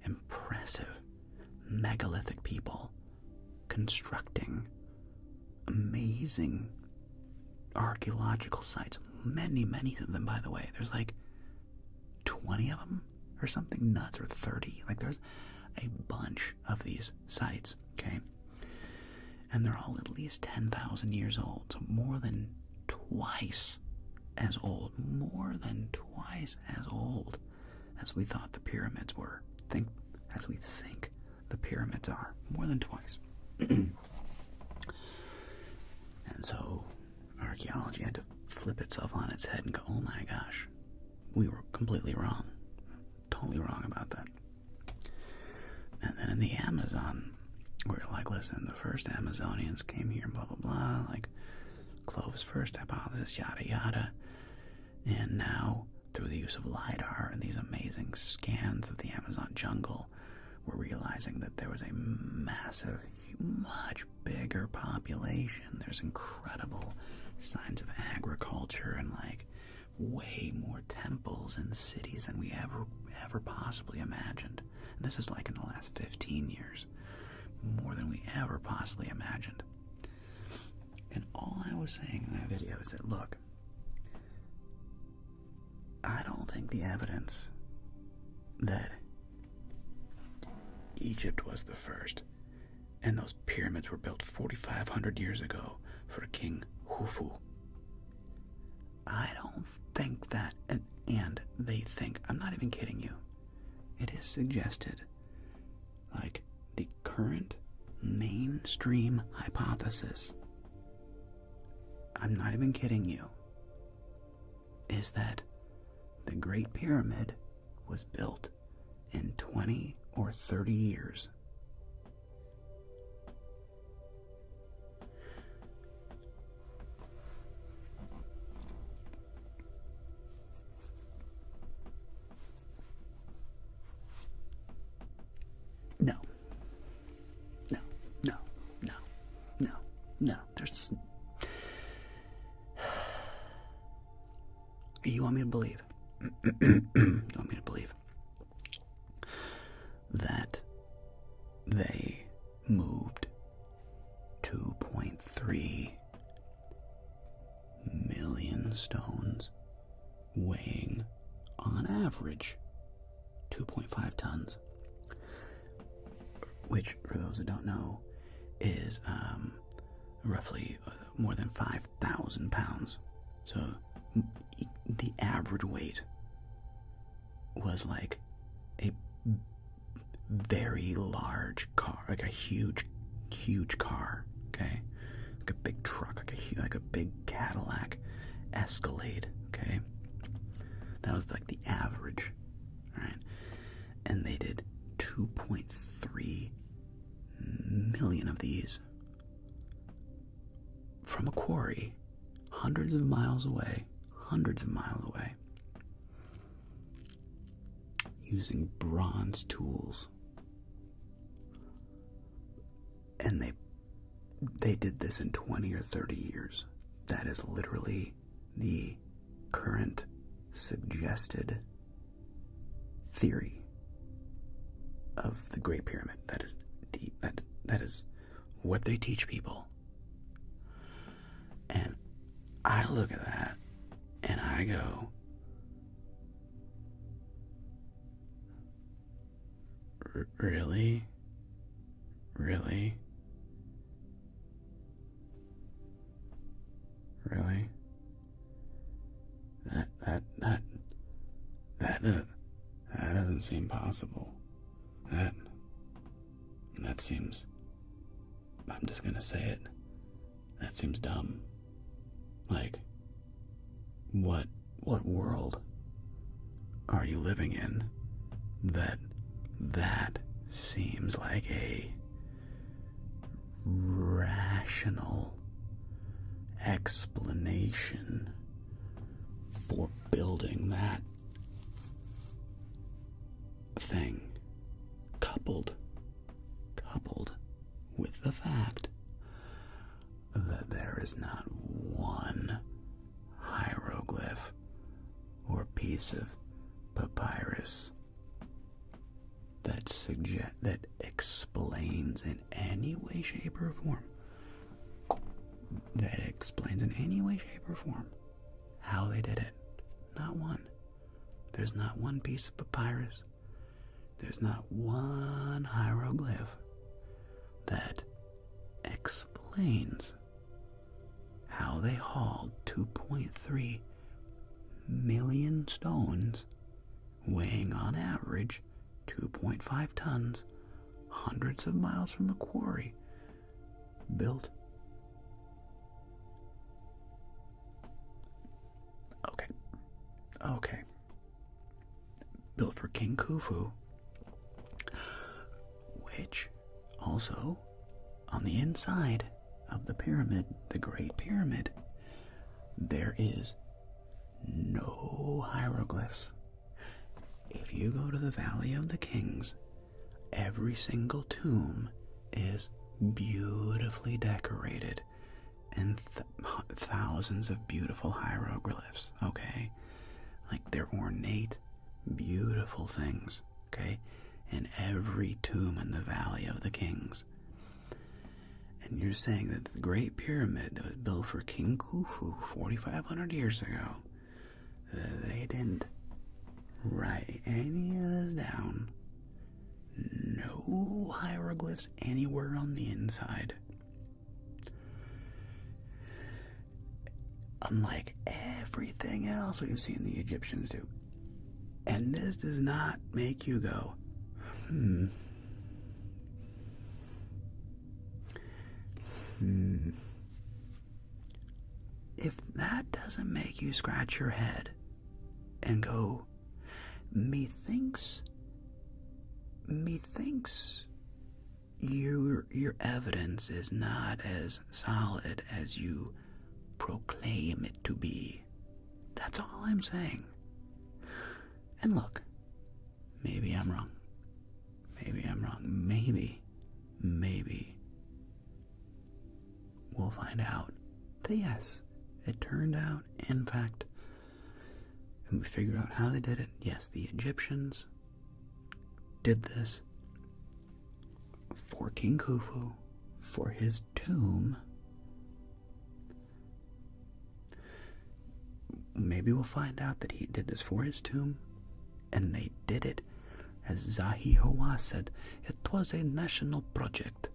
impressive megalithic people constructing amazing archaeological sites many, many of them, by the way. There's like 20 of them or something nuts, or 30. Like, there's a bunch of these sites, okay? And they're all at least 10,000 years old, so more than twice as old. More than twice as old as we thought the pyramids were. As we think the pyramids are. More than twice. And so archaeology had to flip itself on its head and go, oh my gosh, we were completely wrong. Totally wrong about that. And then in the Amazon, we're like, listen, the first Amazonians came here, blah, blah, blah, like Clovis' first hypothesis, yada, yada. And now, through the use of LiDAR and these amazing scans of the Amazon jungle, we're realizing that there was a massive, much bigger population. There's incredible signs of agriculture and like way more temples and cities than we ever possibly imagined. And this is like in the last 15 years. More than we ever possibly imagined. And all I was saying in that video is that, look, I don't think the evidence that Egypt was the first and those pyramids were built 4,500 years ago for King Khufu, I don't think that, and they think, I'm not even kidding you, it is suggested, like, the current mainstream hypothesis, I'm not even kidding you, is that the Great Pyramid was built in 20 or 30 years. No. No. No. No. No. No. There's just... You want me to believe? You want me to believe that they moved 2.3 million stones, weighing on average 2.5 tons, which, for those that don't know, is roughly more than 5,000 pounds. So the average weight was like a very large car, like a huge car, okay? Like a big truck, like a big Cadillac Escalade, okay? That was like the average, right? And they did 2.3 million of these from a quarry hundreds of miles away, using bronze tools. And they did this in 20 or 30 years. That is literally the current suggested theory of the Great Pyramid. That is what they teach people. And I look at that and I go, really? Really? Really? That doesn't seem possible. That seems, I'm just gonna say it, that seems dumb. Like, what world are you living in that seems like a rational explanation for building that thing, coupled with the fact that there is not one hieroglyph or piece of papyrus that explains in any way, shape, or form how they did it. Not one. There's not one piece of papyrus. There's not one hieroglyph that explains how they hauled 2.3 million stones weighing on average 2.5 tons hundreds of miles from a quarry built. Okay. Built for King Khufu, which also on the inside of the pyramid, the Great Pyramid, there is no hieroglyphs. If you go to the Valley of the Kings, every single tomb is beautifully decorated and thousands of beautiful hieroglyphs, okay? Like they're ornate, beautiful things, okay? In every tomb in the Valley of the Kings. And you're saying that the Great Pyramid that was built for King Khufu 4,500 years ago, they didn't write any of this down. No hieroglyphs anywhere on the inside. Unlike everything else we've seen the Egyptians do. And this does not make you go, If that doesn't make you scratch your head and go, methinks your evidence is not as solid as you proclaim it to be. That's all I'm saying. And look, maybe I'm wrong. Maybe we'll find out that yes, it turned out, in fact, and we figured out how they did it. Yes, the Egyptians did this for King Khufu, for his tomb. Maybe we'll find out that he did this for his tomb, and they did it, as Zahi Hawass said, it was a national project.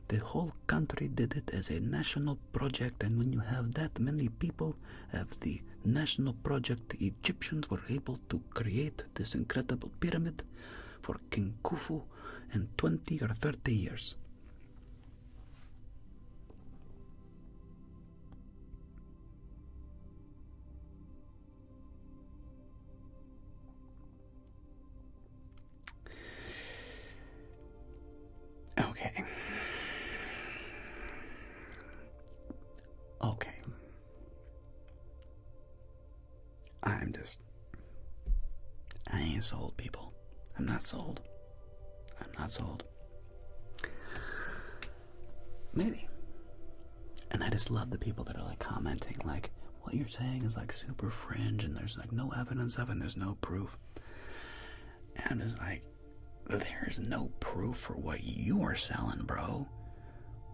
The whole country did it as a national project, and when you have that many people of the national project, the Egyptians were able to create this incredible pyramid for King Khufu in 20 or 30 years. Okay. I ain't sold, people. I'm not sold. Maybe. And I just love the people that are like commenting, like, what you're saying is like super fringe and there's like no evidence of it and there's no proof. And I'm just like, there's no proof for what you are selling, bro.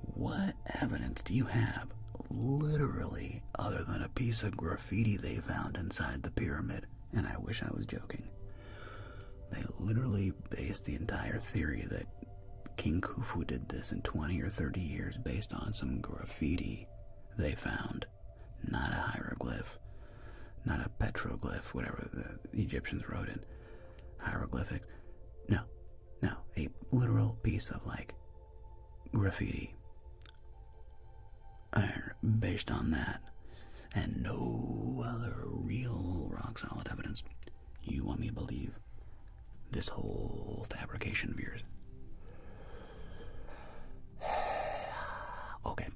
What evidence do you have, literally, other than a piece of graffiti they found inside the pyramid? And I wish I was joking. They literally based the entire theory that King Khufu did this in 20 or 30 years based on some graffiti they found. Not a hieroglyph, not a petroglyph, whatever the Egyptians wrote in hieroglyphics. No, a literal piece of like graffiti based on that, and no other real rock solid evidence. You want me to believe this whole fabrication of yours? Okay.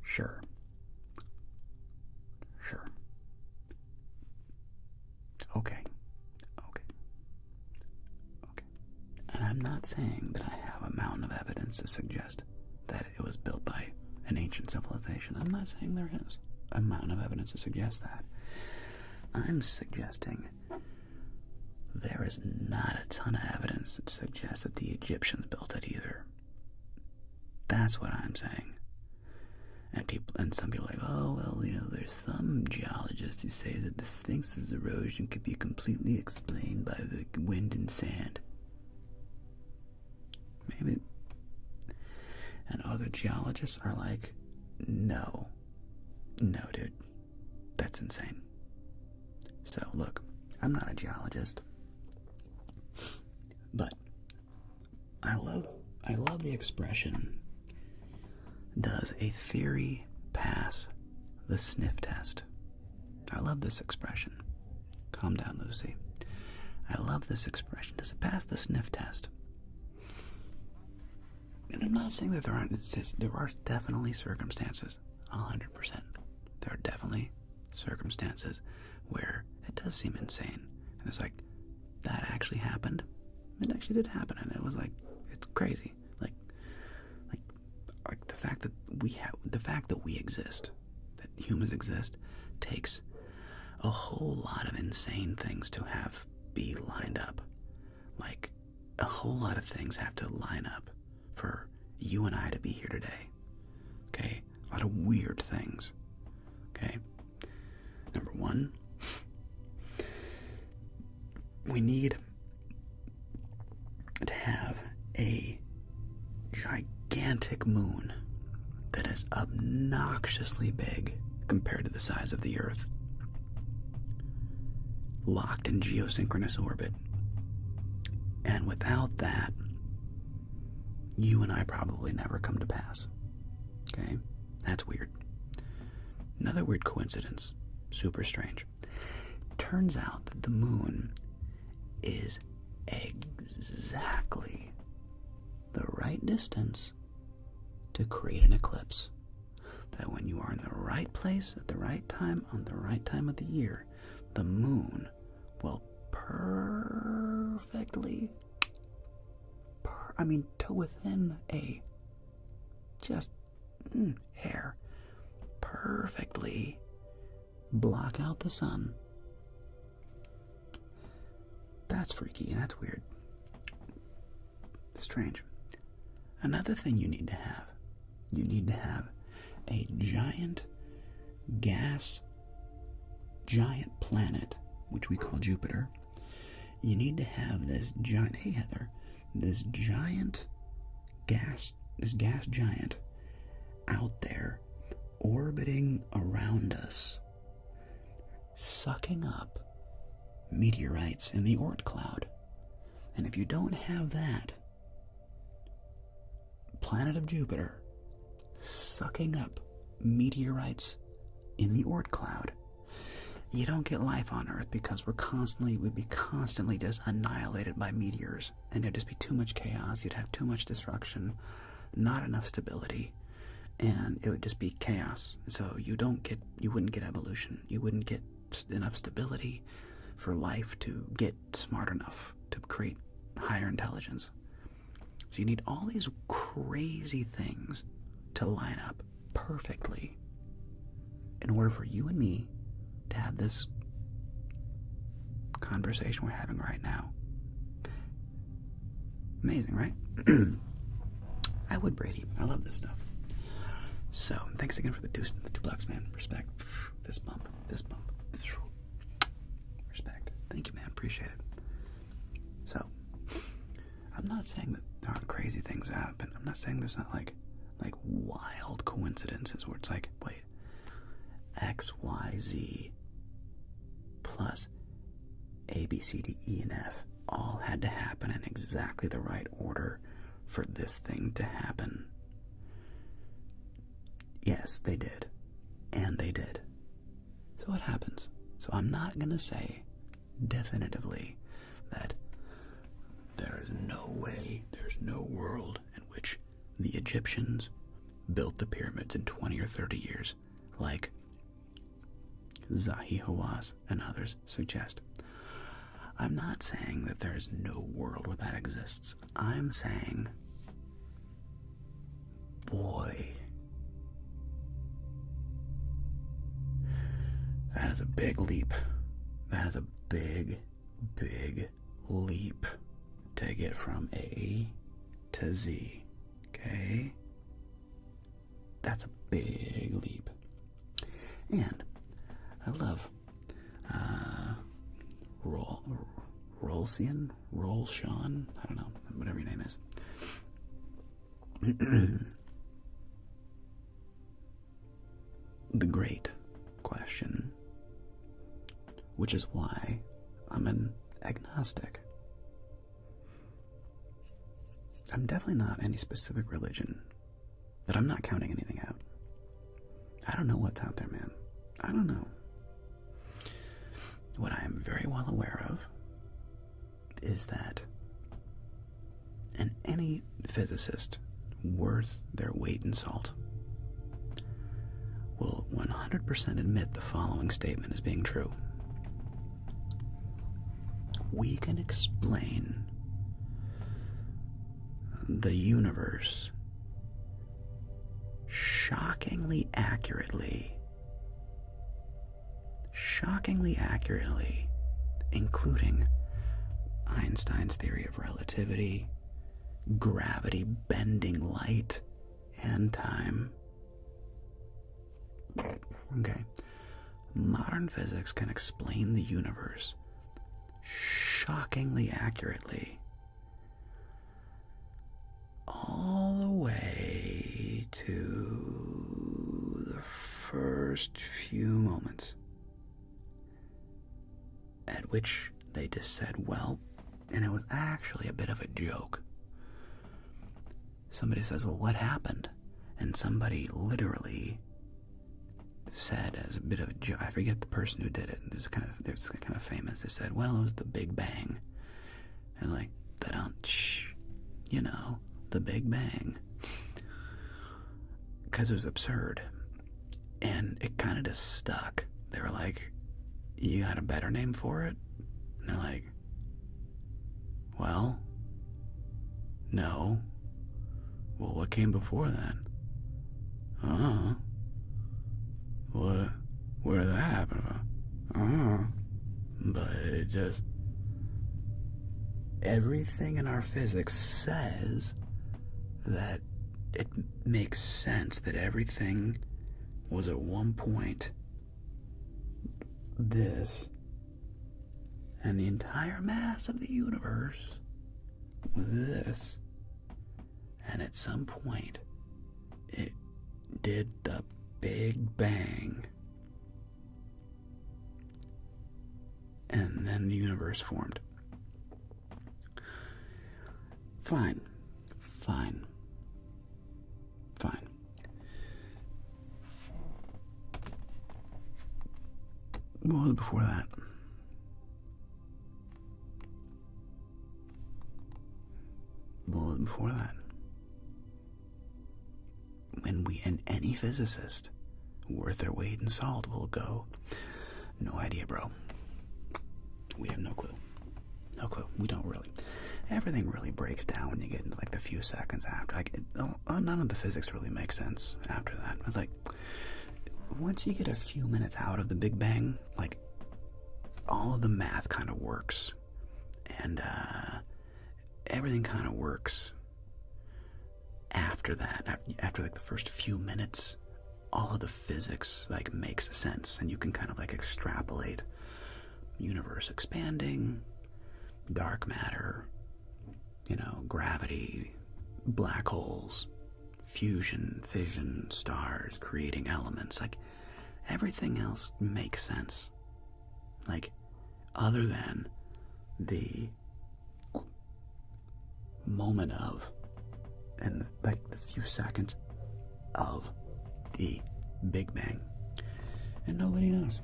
Sure. Okay. And I'm not saying that I have a mountain of evidence to suggest that it was built by an ancient civilization. I'm not saying there is a mountain of evidence to suggest that. I'm suggesting there is not a ton of evidence that suggests that the Egyptians built it either. That's what I'm saying. And some people are like, oh, well, there's some geologists who say that the Sphinx's erosion could be completely explained by the wind and sand. Maybe. And other geologists are like, no, dude, that's insane. So, look, I'm not a geologist, but I love the expression, does a theory pass the sniff test? I love this expression. Calm down, Lucy. I love this expression. Does it pass the sniff test? And I'm not saying that there are definitely circumstances, 100%. There are definitely circumstances where it does seem insane. And it's like, that actually happened? It actually did happen, and it was like, it's crazy. Like the fact that we exist, that humans exist, takes a whole lot of insane things to be lined up. Like, a whole lot of things have to line up for you and I to be here today. Okay? A lot of weird things. Okay? Number one, we need to have a gigantic moon that is obnoxiously big compared to the size of the Earth, locked in geosynchronous orbit. And without that, you and I probably never come to pass. Okay? That's weird. Another weird coincidence. Super strange. Turns out that the moon is exactly the right distance to create an eclipse. That when you are in the right place at the right time on the right time of the year, the moon will perfectly, to within a just hair, perfectly block out the sun. That's freaky and that's weird. Strange. Another thing you need to have a giant planet, which we call Jupiter. You need to have this giant, this gas giant out there orbiting around us, sucking up meteorites in the Oort cloud. And if you don't have that planet of Jupiter sucking up meteorites in the Oort cloud, you don't get life on Earth, because we'd be constantly just annihilated by meteors, and it'd just be too much chaos. You'd have too much destruction, not enough stability, and it would just be chaos. So you wouldn't get evolution. You wouldn't get enough stability for life to get smart enough to create higher intelligence. So you need all these crazy things to line up perfectly in order for you and me to have this conversation we're having right now. Amazing, right? I would, Brady. I love this stuff. So, thanks again for the $2, man. Respect. Fist bump. Respect. Thank you, man. Appreciate it. So, I'm not saying that there aren't crazy things that happen. I'm not saying there's not like wild coincidences where it's like, wait, X, Y, Z plus A, B, C, D, E, and F all had to happen in exactly the right order for this thing to happen. Yes, they did. And they did. So what happens? So I'm not going to say definitively that there is no way, there's no world in which the Egyptians built the pyramids in 20 or 30 years, like Zahi Hawass and others suggest. I'm not saying that there is no world where that exists. I'm saying, boy, that is a big leap. That is a big, big leap to get from A to Z. Okay? That's a big leap. And I love Rolsian, Rolshawn, I don't know, whatever your name is. The great question, which is why I'm an agnostic. I'm definitely not any specific religion, but I'm not counting anything out. I don't know what's out there, man. I don't know. What I am very well aware of is that, and any physicist worth their weight in salt will 100% admit the following statement as being true. We can explain the universe shockingly accurately, including Einstein's theory of relativity, gravity bending light and time. Okay. Modern physics can explain the universe shockingly accurately, all the way to the first few moments at which they just said, well, and it was actually a bit of a joke. Somebody says, well, what happened? And somebody literally said as a bit of a joke, I forget the person who did it, it's kind of famous, they said, well, it was the Big Bang. And like, you know, the Big Bang. Because it was absurd. And it kind of just stuck. They were like, you got a better name for it? And they're like, well, no. Well, what came before then? What? Where did that happen? But it just... everything in our physics says that it makes sense that everything was at one point this, and the entire mass of the universe was this, and at some point it did the Big Bang, and then the universe formed. Fine. What was before that? And any physicist worth their weight in salt will go, no idea, bro. We have no clue. We don't really. Everything really breaks down when you get into like the few seconds after. Like, none of the physics really makes sense after that. It's like, once you get a few minutes out of the Big Bang, like, all of the math kind of works. And everything kind of works after that. After like the first few minutes, all of the physics like makes sense, and you can kind of like extrapolate universe expanding, dark matter, you know, gravity, black holes, fusion, fission, stars, creating elements. Like, everything else makes sense. Like, other than the moment of, and like the few seconds of the Big Bang. And nobody knows.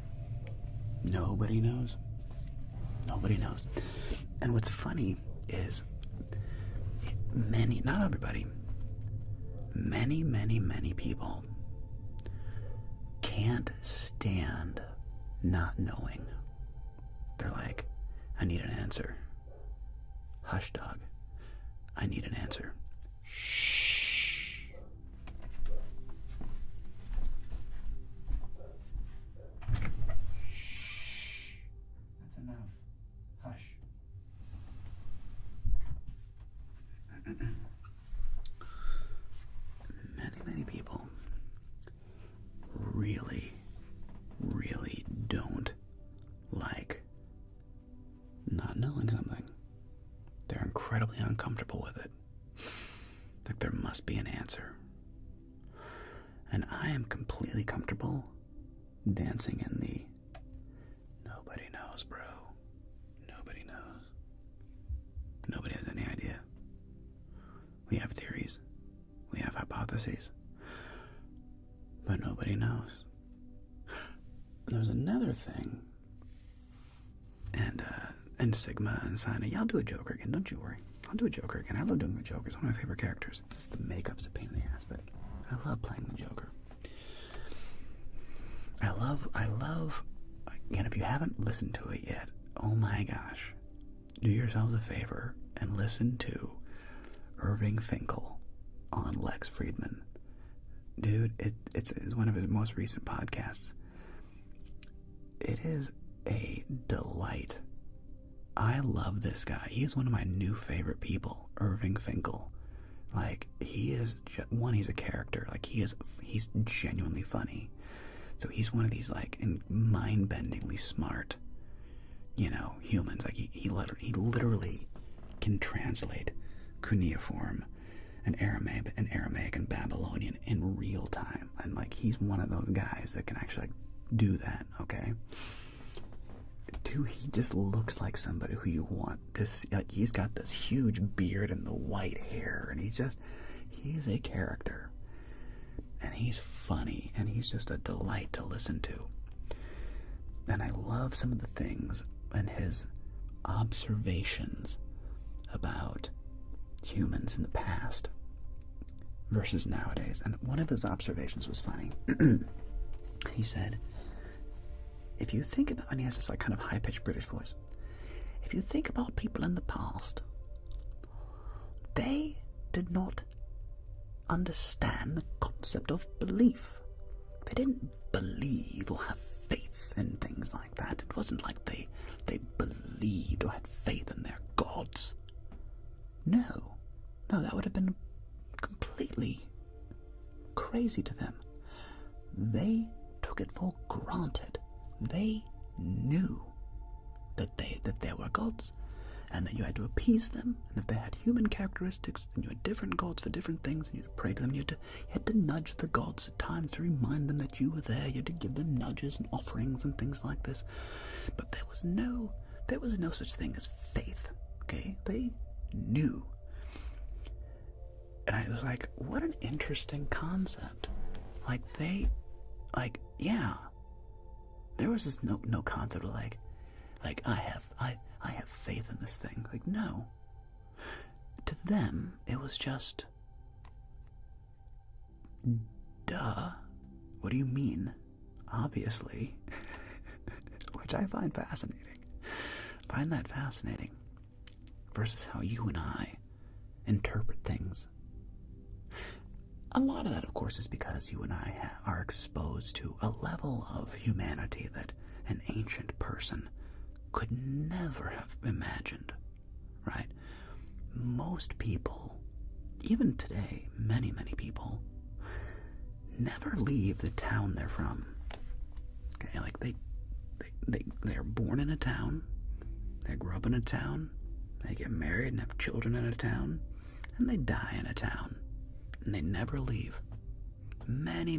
And what's funny is not everybody, many people can't stand not knowing. They're like, I need an answer. Hush, dog. I need an answer. Shh. Shh. That's enough. Hush. Many people incredibly uncomfortable with it. Like there must be an answer. And I am completely comfortable dancing in the nobody knows, bro. Nobody knows. Nobody has any idea. We have theories. We have hypotheses. But nobody knows. There's another thing. And Sigma and Sina, y'all do a Joker again, don't you worry. I'll do a Joker again. I love doing the Joker. It's one of my favorite characters. Just the makeup's a pain in the ass, but I love playing the Joker. I love, and if you haven't listened to it yet, oh my gosh, do yourselves a favor and listen to Irving Finkel on Lex Friedman. Dude, it's one of his most recent podcasts. It is a delight. I love this guy. He is one of my new favorite people, Irving Finkel. Like, he is, he's a character. Like, he's genuinely funny. So he's one of these, like, mind-bendingly smart, humans. Like, he literally can translate cuneiform and Aramaic and Babylonian in real time. And, like, he's one of those guys that can actually, like, do that, okay? Dude, he just looks like somebody who you want to see. Like, he's got this huge beard and the white hair, and he's a character. And he's funny, and he's just a delight to listen to. And I love some of the things and his observations about humans in the past versus nowadays. And one of his observations was funny. He said, if you think about, and he has this like kind of high-pitched British voice, if you think about people in the past, they did not understand the concept of belief. They didn't believe or have faith in things like that. It wasn't like they believed or had faith in their gods. No, that would have been completely crazy to them. They took it for granted. They knew that there were gods, and that you had to appease them, and that they had human characteristics, and you had different gods for different things, and you had to pray to them. You had to nudge the gods at times to remind them that you were there. You had to give them nudges and offerings and things like this. But there was no such thing as faith. Okay, they knew. And I was like, what an interesting concept. There was this no concept of like I have faith in this thing. Like, no. To them, it was just, duh. What do you mean? Obviously. Which I find fascinating. Find that fascinating. Versus how you and I interpret things. A lot of that, of course, is because you and I are exposed to a level of humanity that an ancient person could never have imagined, right? Most people, even today, many people, never leave the town they're from. Okay, like they're born in a town, they grow up in a town, they get married and have children in a town, and they die in a town. And they never leave. Many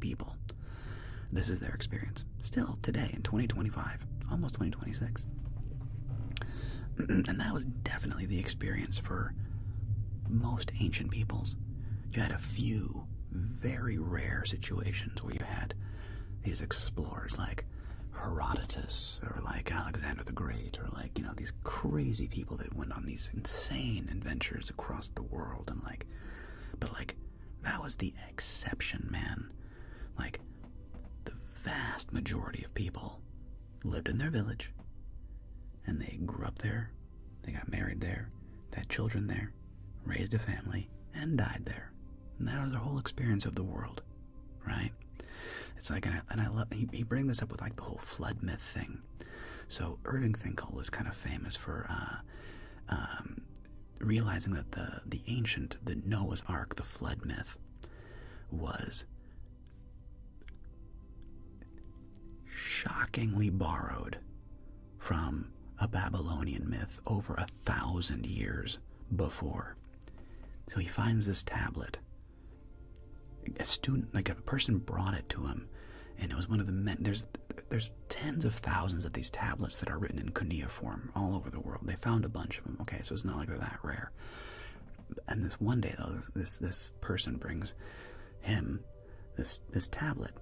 people. This is their experience. Still, today, in 2025, almost 2026. And that was definitely the experience for most ancient peoples. You had a few very rare situations where you had these explorers like Herodotus, or like Alexander the Great, or like, these crazy people that went on these insane adventures across the world, and but that was the exception, man. Like, the vast majority of people lived in their village, and they grew up there, they got married there, they had children there, raised a family, and died there. And that was their whole experience of the world, right? It's like, and I love, he brings this up with like the whole flood myth thing. So Irving Finkel was kind of famous for realizing that the Noah's Ark, the flood myth, was shockingly borrowed from a Babylonian myth over 1,000 years before. So he finds this tablet. A student, like a person, brought it to him, and it was one of the men. There's tens of thousands of these tablets that are written in cuneiform all over the world. They found a bunch of them. Okay, so it's not like they're that rare. And this one day, though, this person brings him this tablet,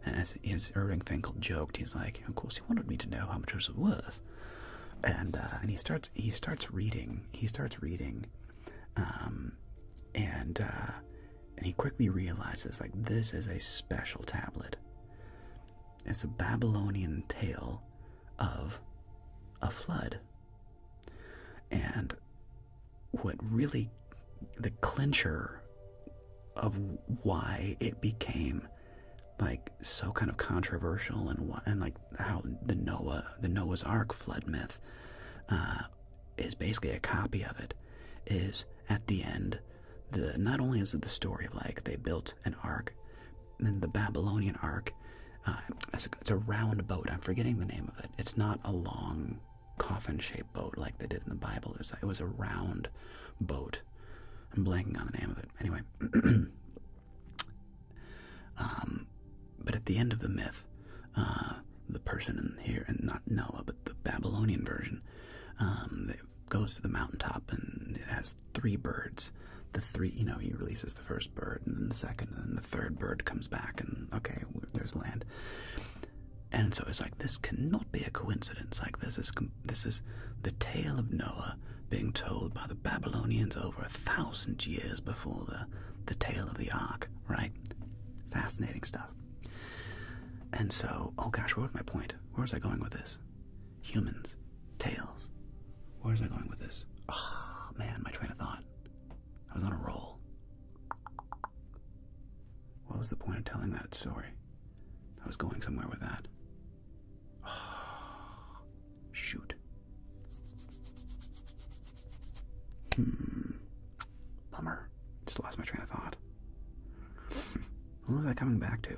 and as Irving Finkel joked, he's like, of course, he wanted me to know how much it was worth. And he starts reading, and he quickly realizes, like, this is a special tablet. It's a Babylonian tale of a flood. And what really, the clincher of why it became like so kind of controversial, and like how the Noah's Ark flood myth is basically a copy of it, is at the end, not only is it the story of like they built an ark, and the Babylonian ark, it's a round boat. I'm forgetting the name of it. It's not a long coffin-shaped boat like they did in the Bible. It was a round boat. I'm blanking on the name of it. Anyway, but at the end of the myth, the person in here, and not Noah, but the Babylonian version, goes to the mountaintop, and it has 3 birds. The 3, he releases the first bird, and then the second, and then the third bird comes back, and okay, there's land. And so it's like, this cannot be a coincidence. Like, this is the tale of Noah being told by the Babylonians over 1,000 years before the tale of the Ark, right? Fascinating stuff. And so, oh gosh, what was my point? Where was I going with this? Humans, tales. Where was I going with this? Oh man, my train of thought. I was on a roll. What was the point of telling that story? I was going somewhere with that. Oh, shoot. Bummer. Just lost my train of thought. What was I coming back to?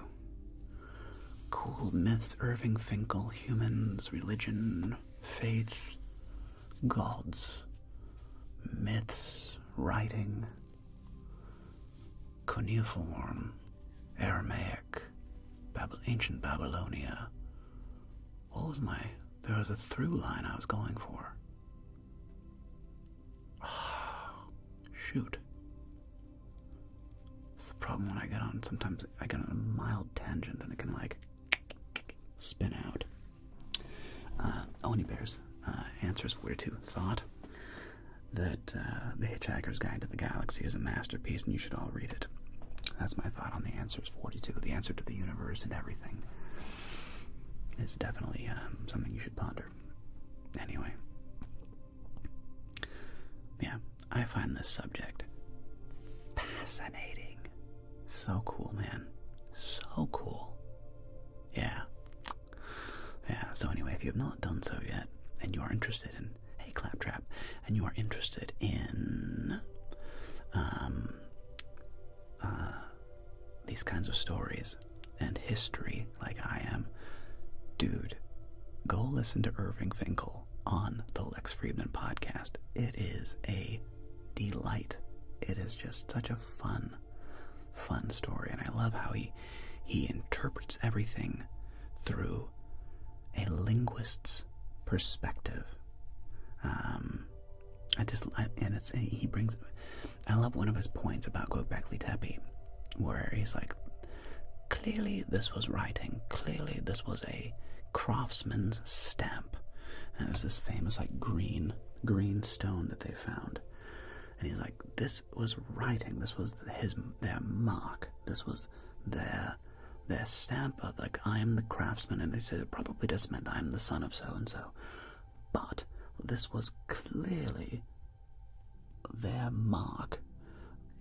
Cool myths, Irving Finkel, humans, religion, faith, gods, myths, writing, cuneiform, Aramaic, ancient Babylonia. What was there was a through line I was going for. Shoot. It's the problem when I get on, sometimes I get on a mild tangent and it can like spin out. Oni Bears answers 42. Thought that The Hitchhiker's Guide to the Galaxy is a masterpiece and you should all read it. That's my thought on the answers 42. The answer to the universe and everything is definitely something you should ponder. Anyway. Yeah, I find this subject fascinating. So cool, man. So cool. Yeah. So anyway, if you have not done so yet, and you are interested in, hey Claptrap, and you are interested in these kinds of stories and history like I am, dude, go listen to Irving Finkel on the Lex Friedman podcast. It is a delight. It is just such a fun story, and I love how he interprets everything through a linguist's perspective. I love one of his points about Göbekli Tepe, where he's like, clearly this was writing, clearly this was a craftsman's stamp. And there's this famous like green stone that they found. And he's like, this was writing, this was their mark, this was their stamp of like, I am the craftsman, and they said it probably just meant I am the son of so-and-so. But this was clearly their mark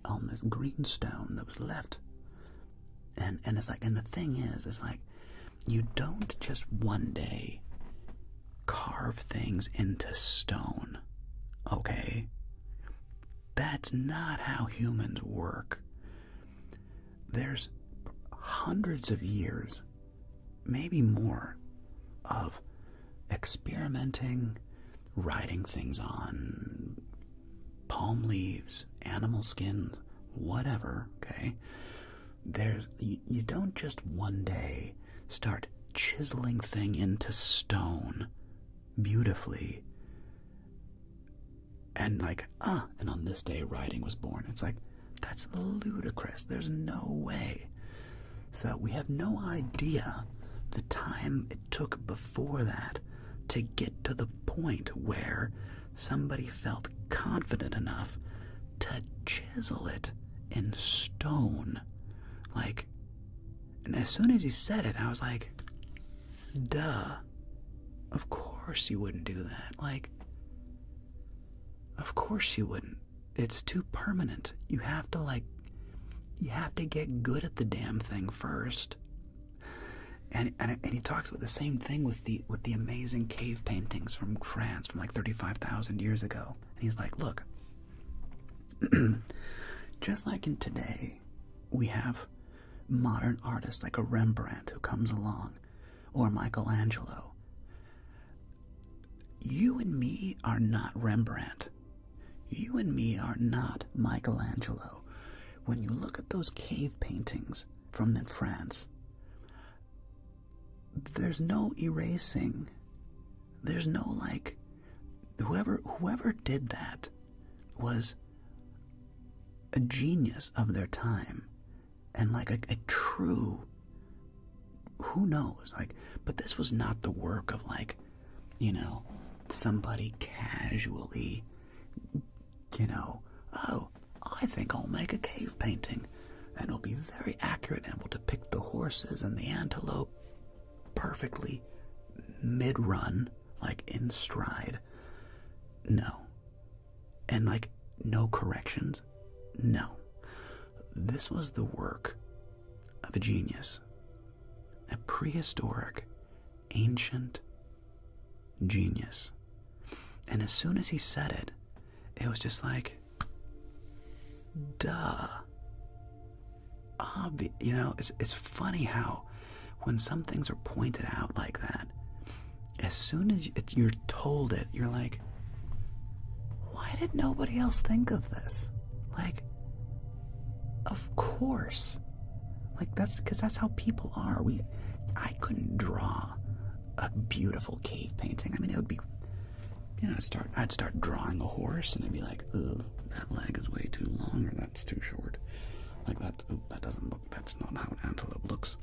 on this green stone that was left. And it's like, and the thing is, it's like, you don't just one day carve things into stone, okay? That's not how humans work. There's hundreds of years, maybe more, of experimenting writing things on palm leaves, animal skins, whatever, okay? You don't just one day start chiseling thing into stone beautifully and and on this day writing was born. It's like, that's ludicrous. There's no way. So we have no idea the time it took before that to get to the point where somebody felt confident enough to chisel it in stone. And as soon as he said it, I was like, duh. Of course you wouldn't do that. Of course you wouldn't. It's too permanent. You have to get good at the damn thing first. And he talks about the same thing with the amazing cave paintings from France from 35,000 years ago. And he's like, look, just like in today, we have modern artists like a Rembrandt who comes along, or Michelangelo. You and me are not Rembrandt. You and me are not Michelangelo. When you look at those cave paintings from France, there's no erasing. There's no whoever did that was a genius of their time, and a true, who knows, but this was not the work of somebody casually, oh, I think I'll make a cave painting and it'll be very accurate and will depict the horses and the antelope perfectly mid-run, in stride. No. And no corrections. No. This was the work of a genius. A prehistoric, ancient genius. And as soon as he said it, it was just duh. It's funny how when some things are pointed out like that, as soon as you're told it, you're like, why did nobody else think of this? Of course. That's because that's how people are. I couldn't draw a beautiful cave painting. I mean, it would be, I'd start drawing a horse and it'd be like, ugh, that leg is way too long, or that's too short. That doesn't look, that's not how an antelope looks.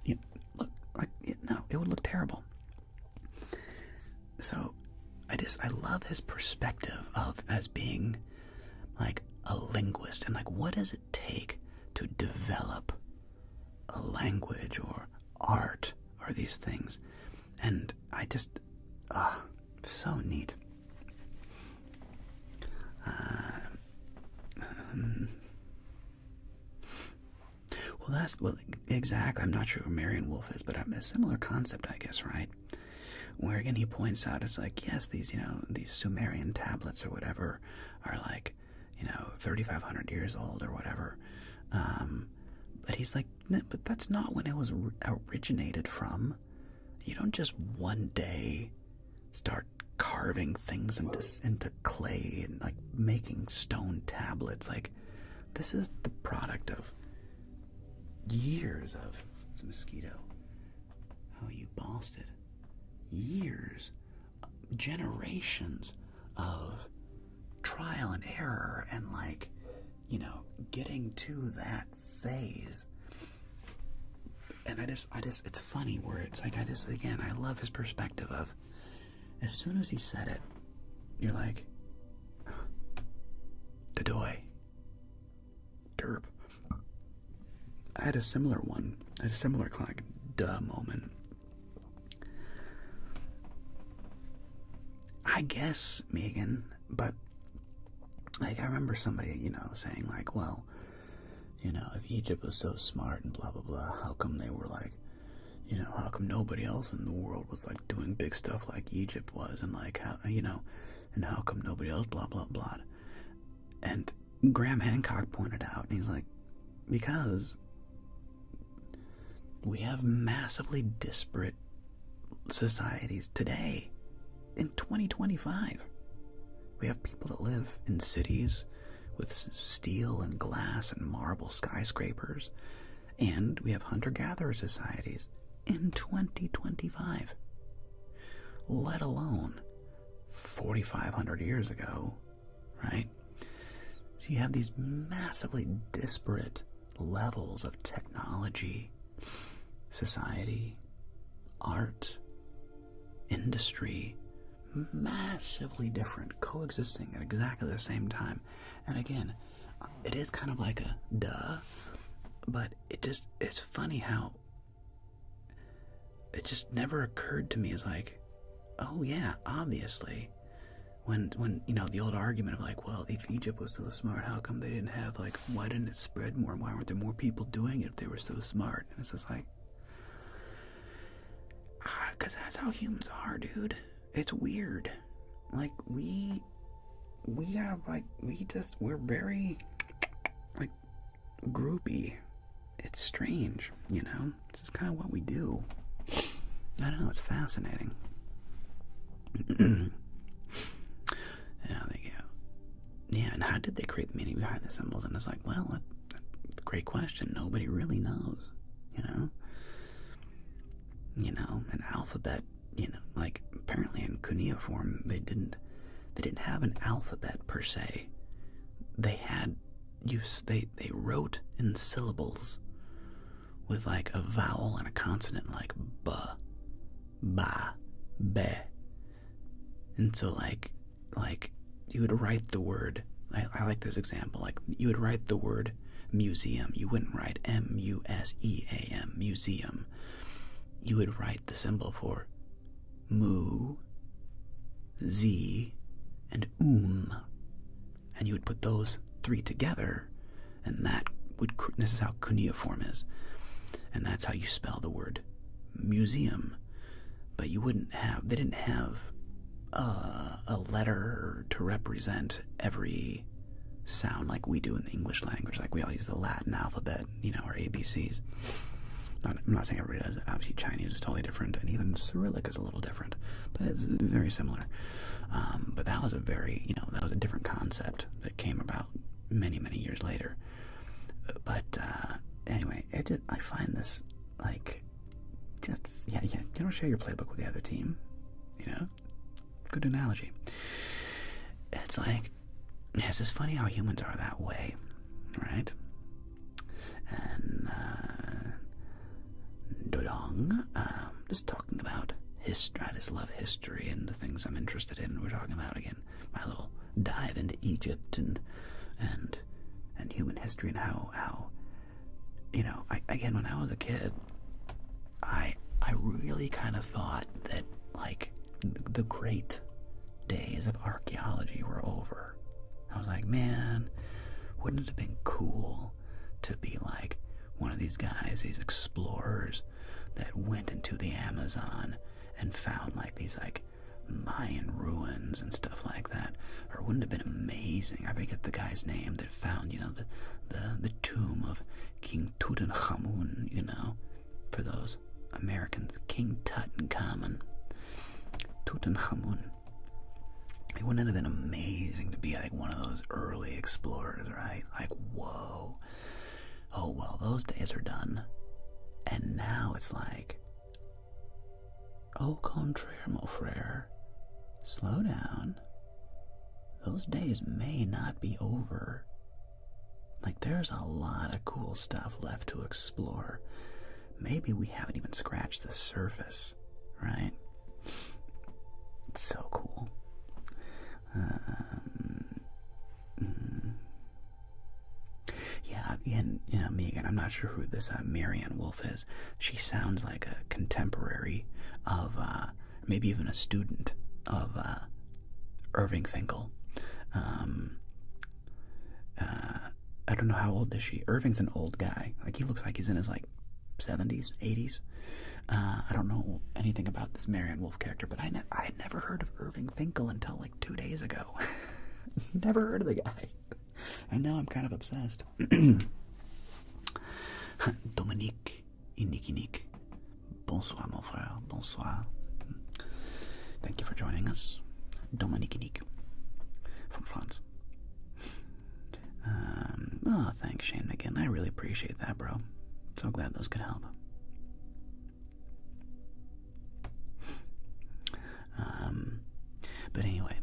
Yeah, look, no, it would look terrible. So, I love his perspective as being a linguist, and what does it take to develop a language or art or these things. And so neat. Exactly. I'm not sure who Marion Wolf is, but a similar concept, I guess, right? Where again he points out, it's yes, these Sumerian tablets or whatever are 3,500 years old or whatever. But he's like, no, but that's not when it was originated from. You don't just one day start carving things into clay and making stone tablets. This is the product of years of, it's a mosquito. Oh, you bastard. Years, generations of trial and error and getting to that phase. And it's funny where it's I love his perspective of, as soon as he said it, you're like, Dadoy. Derp. I had a similar one. I had a similar duh moment. I guess, Megan, but I remember somebody, saying well, if Egypt was so smart and blah blah blah, how come they were how come nobody else in the world was doing big stuff like Egypt was, and how and how come nobody else blah blah blah. And Graham Hancock pointed out, and he's like, because we have massively disparate societies today in 2025. We have people that live in cities with steel and glass and marble skyscrapers, and we have hunter-gatherer societies in 2025, let alone 4,500 years ago, right? So you have these massively disparate levels of technology, society, art, industry, massively different, coexisting at exactly the same time. And again, it is kind of like a duh, but it's funny how it just never occurred to me as like, oh yeah, obviously. When the old argument of like, well, if Egypt was so smart, how come they didn't have like, why didn't it spread more? Why weren't there more people doing it if they were so smart? And it's just like, because that's how humans are, dude. It's weird. Like we're very like groupy. It's strange, This is kind of what we do. I don't know. It's fascinating. Yeah, and how did they create the meaning behind the symbols? And it's like, well, that's a great question. Nobody really knows, An alphabet, like apparently in cuneiform, they didn't have an alphabet per se. They wrote in syllables with like a vowel and a consonant, like ba, be. And so like you would write the word, I like this example, like you would write the word museum. You wouldn't write M-U-S-E-A-M, museum. You would write the symbol for mu, z, and and you would put those three together, and this is how cuneiform is, and that's how you spell the word museum. But they didn't have a letter to represent every sound like we do in the English language. Like we all use the Latin alphabet, our ABCs. I'm not saying everybody does it. Obviously Chinese is totally different, and even Cyrillic is a little different, but it's very similar. But that was that was a different concept that came about many, many years later. But anyway, I find this like, you don't share your playbook with the other team, Good analogy. It's like, it's just funny how humans are that way, right? And just talking about history. I just love history and the things I'm interested in. We're talking about, again, my little dive into Egypt and human history, and how again, when I was a kid, I really kind of thought that like the great days of archaeology were over. I was like, man, wouldn't it have been cool to be like one of these guys, these explorers that went into the Amazon and found like these like Mayan ruins and stuff like that? Or wouldn't it have been amazing? I forget the guy's name that found, the tomb of King Tutankhamun, for those Americans, King Tutankhamun. Tutankhamun. It wouldn't have been amazing to be like one of those early explorers, right? Like, whoa. Oh, well, those days are done. And now it's like, au contraire, mon frère. Slow down. Those days may not be over. Like, there's a lot of cool stuff left to explore. Maybe we haven't even scratched the surface, right? It's so cool. Yeah, and me again, I'm not sure who this Marianne Wolf is. She sounds like a contemporary of, maybe even a student of Irving Finkel. I don't know, how old is she? Irving's an old guy. Like, he looks like he's in his, like, 70s, 80s. I don't know anything about this Marianne Wolf character, but I had never heard of Irving Finkel until, like, 2 days ago. Never heard of the guy. And now I'm kind of obsessed. Dominique Inikinik. Bonsoir, mon frère. Bonsoir. Thank you for joining us. Dominique from France. Oh, thanks, Shane again. I really appreciate that, bro. So glad those could help. But anyway,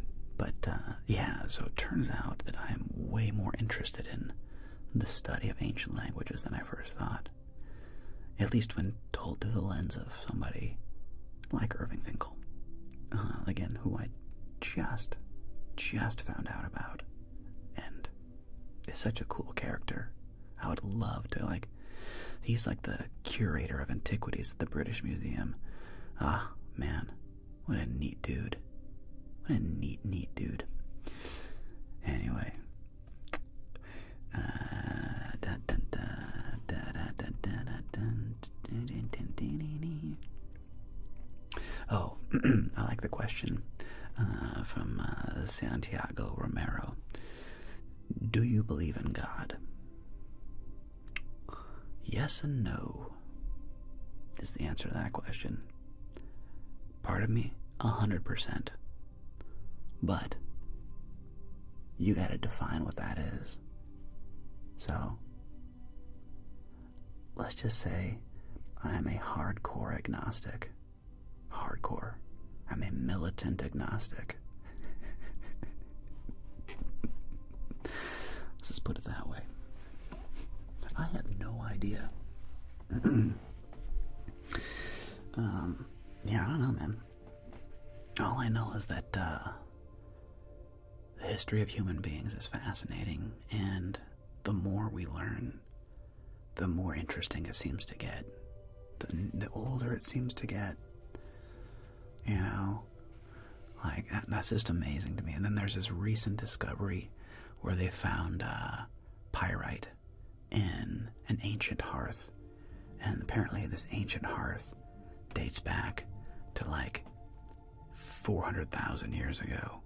yeah, so it turns out that I'm way more interested in the study of ancient languages than I first thought. At least when told through the lens of somebody like Irving Finkel. Again, who I just found out about. And is such a cool character. I would love to, he's like the curator of antiquities at the British Museum. Ah, man, what a neat dude. What a neat dude. Anyway. Oh, I like the question from Santiago Romero. Do you believe in God? Yes and no is the answer to that question. Part of me, 100%. But you gotta define what that is. So, let's just say I am a hardcore agnostic. Hardcore. I'm a militant agnostic. Let's just put it that way. I have no idea. Yeah, I don't know, man. All I know is that the history of human beings is fascinating, and the more we learn, the more interesting it seems to get. The older it seems to get, you know, that's just amazing to me. And then there's this recent discovery where they found pyrite in an ancient hearth, and apparently this ancient hearth dates back to 400,000 years ago.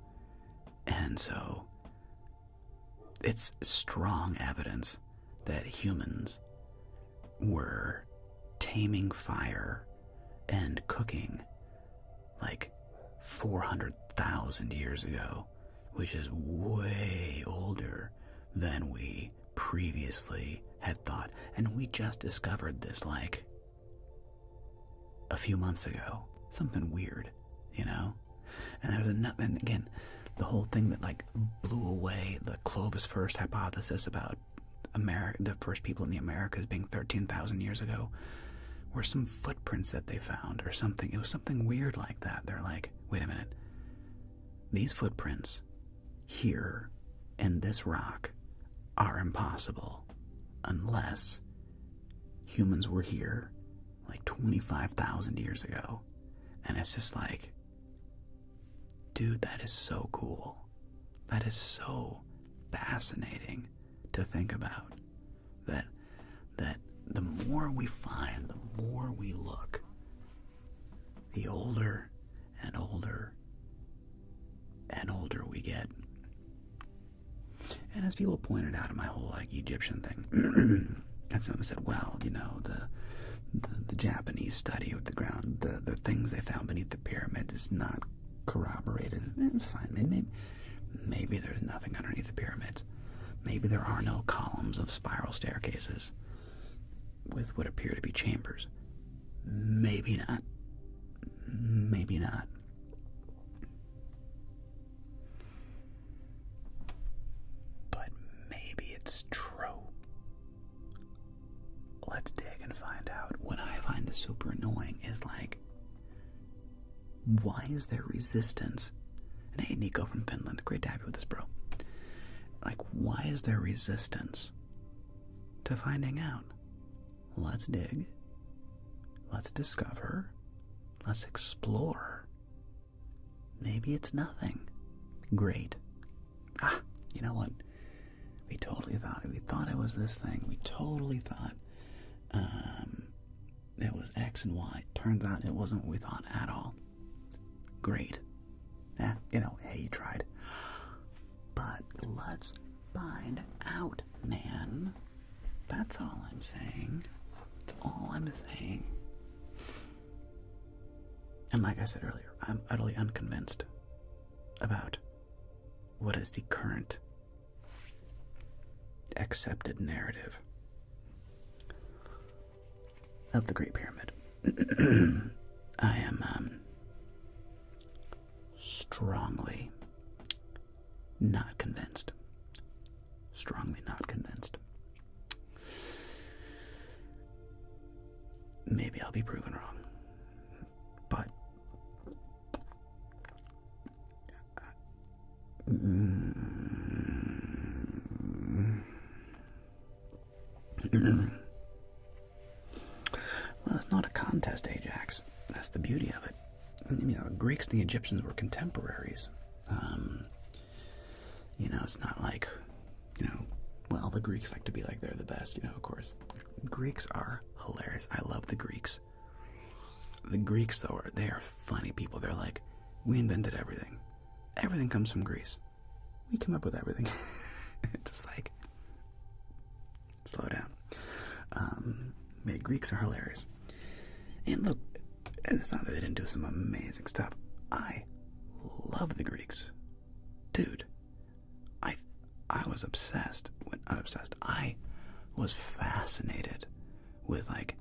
And so it's strong evidence that humans were taming fire and cooking 400,000 years ago, which is way older than we previously had thought. And we just discovered this a few months ago. Something weird, you know? And there's and again, the whole thing that blew away the Clovis first hypothesis about the first people in the Americas being 13,000 years ago were some footprints that they found or something. It was something weird like that. They're like, wait a minute. These footprints here in this rock are impossible unless humans were here 25,000 years ago. And it's just dude, that is so cool. That is so fascinating to think about. That the more we find, the more we look, the older and older and older we get. And as people pointed out in my whole Egyptian thing, and someone said, well, the Japanese study of the ground, the things they found beneath the pyramid is not corroborated. Fine, maybe there's nothing underneath the pyramids. Maybe there are no columns of spiral staircases with what appear to be chambers. Maybe not. Maybe not. But maybe it's true. Let's dig and find out. What I find is super annoying is why is there resistance? And hey, Nico from Finland, great to have you with us, bro. Why is there resistance to finding out? Let's dig. Let's discover. Let's explore. Maybe it's nothing. Great. You know what? We thought it was this thing. We totally thought it was X and Y. Turns out it wasn't what we thought at all. Great. Hey, you tried. But let's find out, man. That's all I'm saying. That's all I'm saying. And like I said earlier, I'm utterly unconvinced about what is the current accepted narrative of the Great Pyramid. I am strongly not convinced. Strongly not convinced. Maybe I'll be proven wrong. But well, it's not a contest, Ajax. That's the beauty of it. You know, the Greeks and the Egyptians were contemporaries. You know, it's not like, you know, well, the Greeks like to be like they're the best, you know, of course. Greeks are hilarious. I love the Greeks. The Greeks, though, they are funny people. They're like, we invented everything. Everything comes from Greece. We came up with everything. It's just like, slow down. The Greeks are hilarious. And look, it's not that they didn't do some amazing stuff. I love the Greeks. Dude, I was obsessed. Not obsessed. I was fascinated with, like,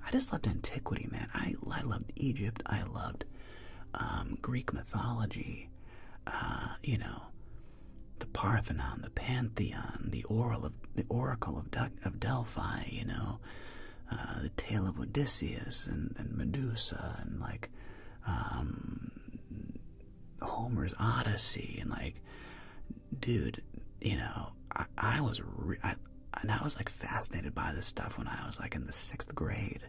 I just loved antiquity, man. I loved Egypt. I loved Greek mythology. You know, the Parthenon, the Pantheon, the Oracle of Delphi. You know, the tale of Odysseus and Medusa, and like Homer's Odyssey, and like, dude, you know, I was like fascinated by this stuff when I was like in the 6th grade.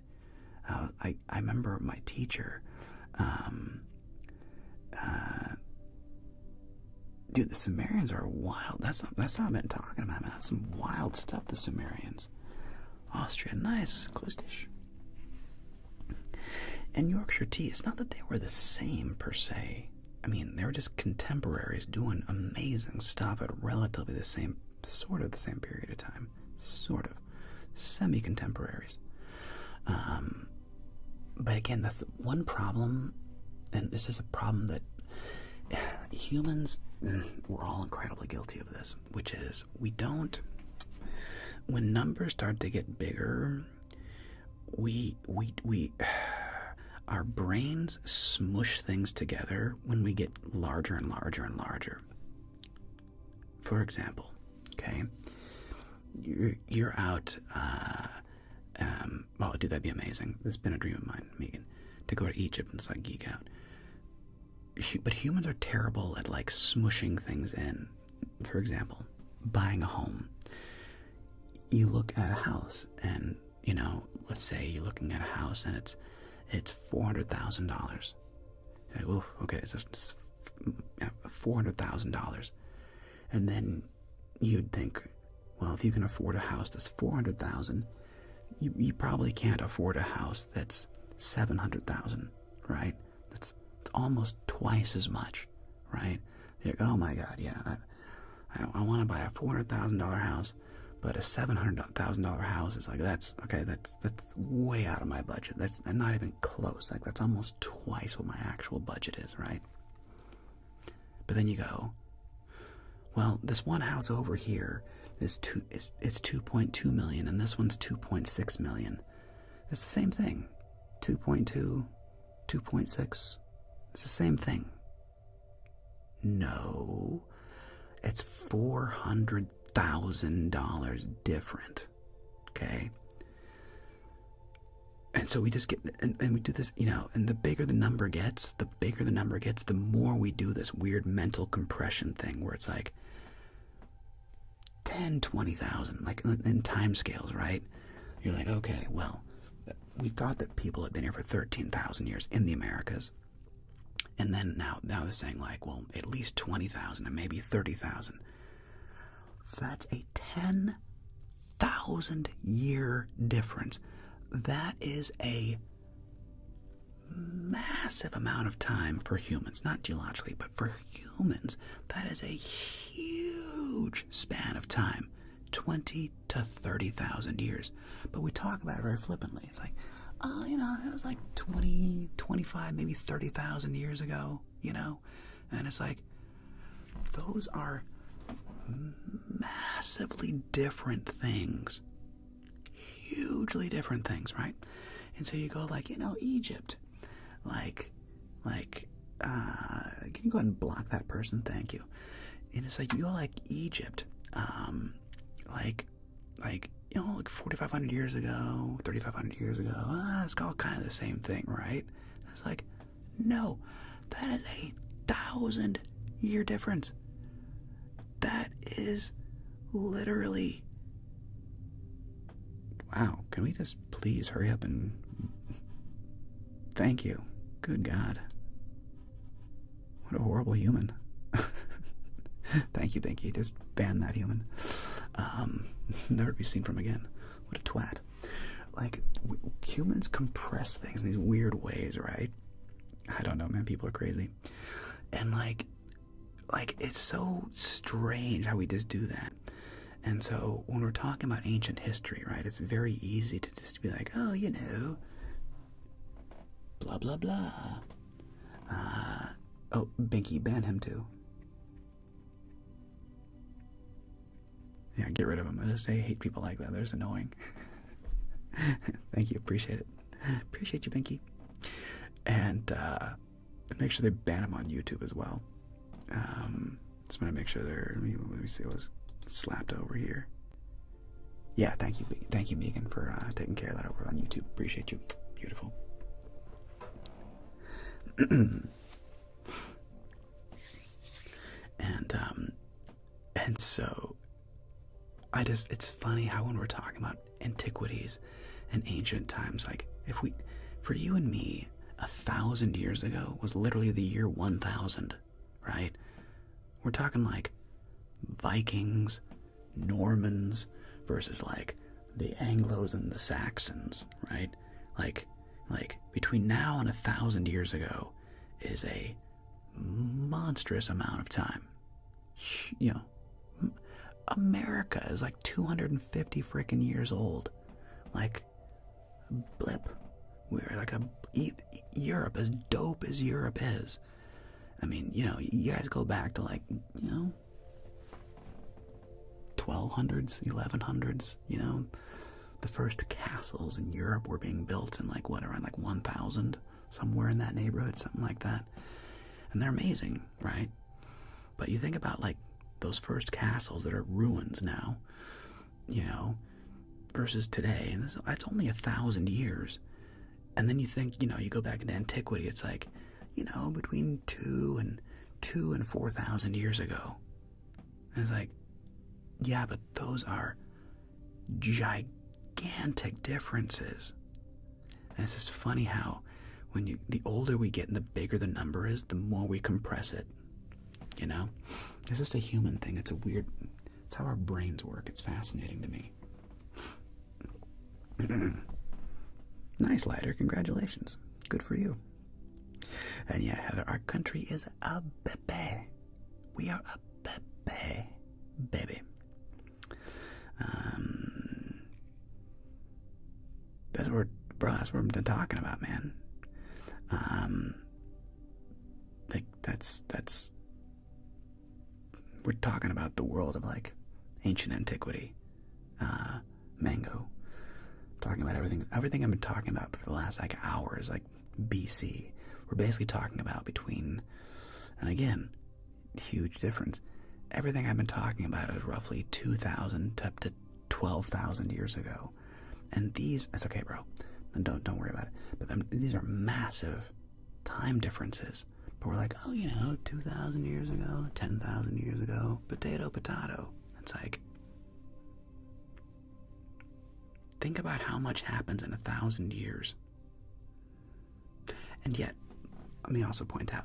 I remember my teacher, dude, the Sumerians are wild. That's what I've been talking about, man. That's some wild stuff, the Sumerians. Austria, nice, Klustisch. And Yorkshire tea, it's not that they were the same per se. I mean, they were just contemporaries doing amazing stuff at relatively the same, sort of the same period of time. Sort of. Semi-contemporaries. But again, that's the one problem, and this is a problem that humans, we're all incredibly guilty of this, which is we don't, when numbers start to get bigger, our brains smush things together when we get larger and larger and larger. For example, okay, you're out, oh, dude, that'd be amazing. This has been a dream of mine, Megan, to go to Egypt and just like geek out. But humans are terrible at like smushing things in. For example, buying a home. You look at a house and, you know, let's say you're looking at a house and it's $400,000. Okay, it's just $400,000. And then you'd think, well, if you can afford a house that's $400,000, you probably can't afford a house that's $700,000, right? It's almost twice as much, right? You're like, oh my God, yeah, I want to buy a $400,000 house, but a $700,000 house is like, that's way out of my budget. That's not even close. Like, that's almost twice what my actual budget is, right? But then you go, well, this one house over here is it's 2.2 million, and this one's 2.6 million. It's the same thing. 2.2, 2.6. It's the same thing. No, it's $400,000 different. Okay. And so we just get, and we do this, you know, and the bigger the number gets, the more we do this weird mental compression thing where it's like 10, 20,000, like in time scales, right? You're like, okay, well, we thought that people had been here for 13,000 years in the Americas. And then now they're saying like, well, at least 20,000 and maybe 30,000. So that's a 10,000 year difference. That is a massive amount of time for humans, not geologically, but for humans. That is a huge span of time, 20 to 30,000 years. But we talk about it very flippantly. It's like, it was like 20, 25, maybe 30,000 years ago, and it's like, those are massively different things, hugely different things, right? And so you go like, Egypt, can you go ahead and block that person? Thank you. And it's like, you go like Egypt, like 4,500 years ago, 3,500 years ago, it's all kind of the same thing, right? It's like, no, that is a 1,000-year difference. That is literally, wow, can we just please hurry up and, thank you. Good God. What a horrible human. Thank you. Just ban that human. Never be seen from again. What a twat. Like, humans compress things in these weird ways, right? I don't know, man. People are crazy. And like it's so strange how we just do that. And so when we're talking about ancient history, right, it's very easy to just be like, oh, blah, blah, blah. Oh, Binky, ban him too. Yeah, get rid of him. I just say I hate people like that. They're just annoying. Thank you. Appreciate it. Appreciate you, Binky. And make sure they ban him on YouTube as well. Just want to make sure they're... Let me see what's slapped over here. Yeah, thank you. Thank you, Megan, for taking care of that over on YouTube. Appreciate you. Beautiful. And so it's funny how when we're talking about antiquities and ancient times, like for you and me, 1,000 years ago was literally the year 1000, right? We're talking like Vikings, Normans versus like the Anglos and the Saxons, right? Like between now and 1,000 years ago is a monstrous amount of time. America is like 250 freaking years old. Like, blip. We're like Europe, as dope as Europe is. I mean, you guys go back to like, 1200s, 1100s, the first castles in Europe were being built in like, around like 1000, somewhere in that neighborhood, something like that. And they're amazing, right? But you think about like those first castles that are ruins now, versus today, and that's only 1,000 years. And then you think, you go back into antiquity, it's like, between 2,000 and 4,000 years ago. And it's like, yeah, but those are gigantic differences. And it's just funny how the older we get and the bigger the number is, the more we compress it. It's just a human thing. It's how our brains work. It's fascinating to me. Nice, Lighter. Congratulations. Good for you. And yeah, Heather, our country is a baby. We are a baby. That's what I'm talking about, man. That's we're talking about the world of like ancient antiquity. Mango. Talking about everything I've been talking about for the last like hour is like BC. We're basically talking about between, and again, huge difference. Everything I've been talking about is roughly 2,000 to up to 12,000 years ago. And that's okay, bro. Don't worry about it. But these are massive time differences. But we're like, 2,000 years ago, 10,000 years ago, potato. It's like, think about how much happens in 1,000 years. And yet, let me also point out,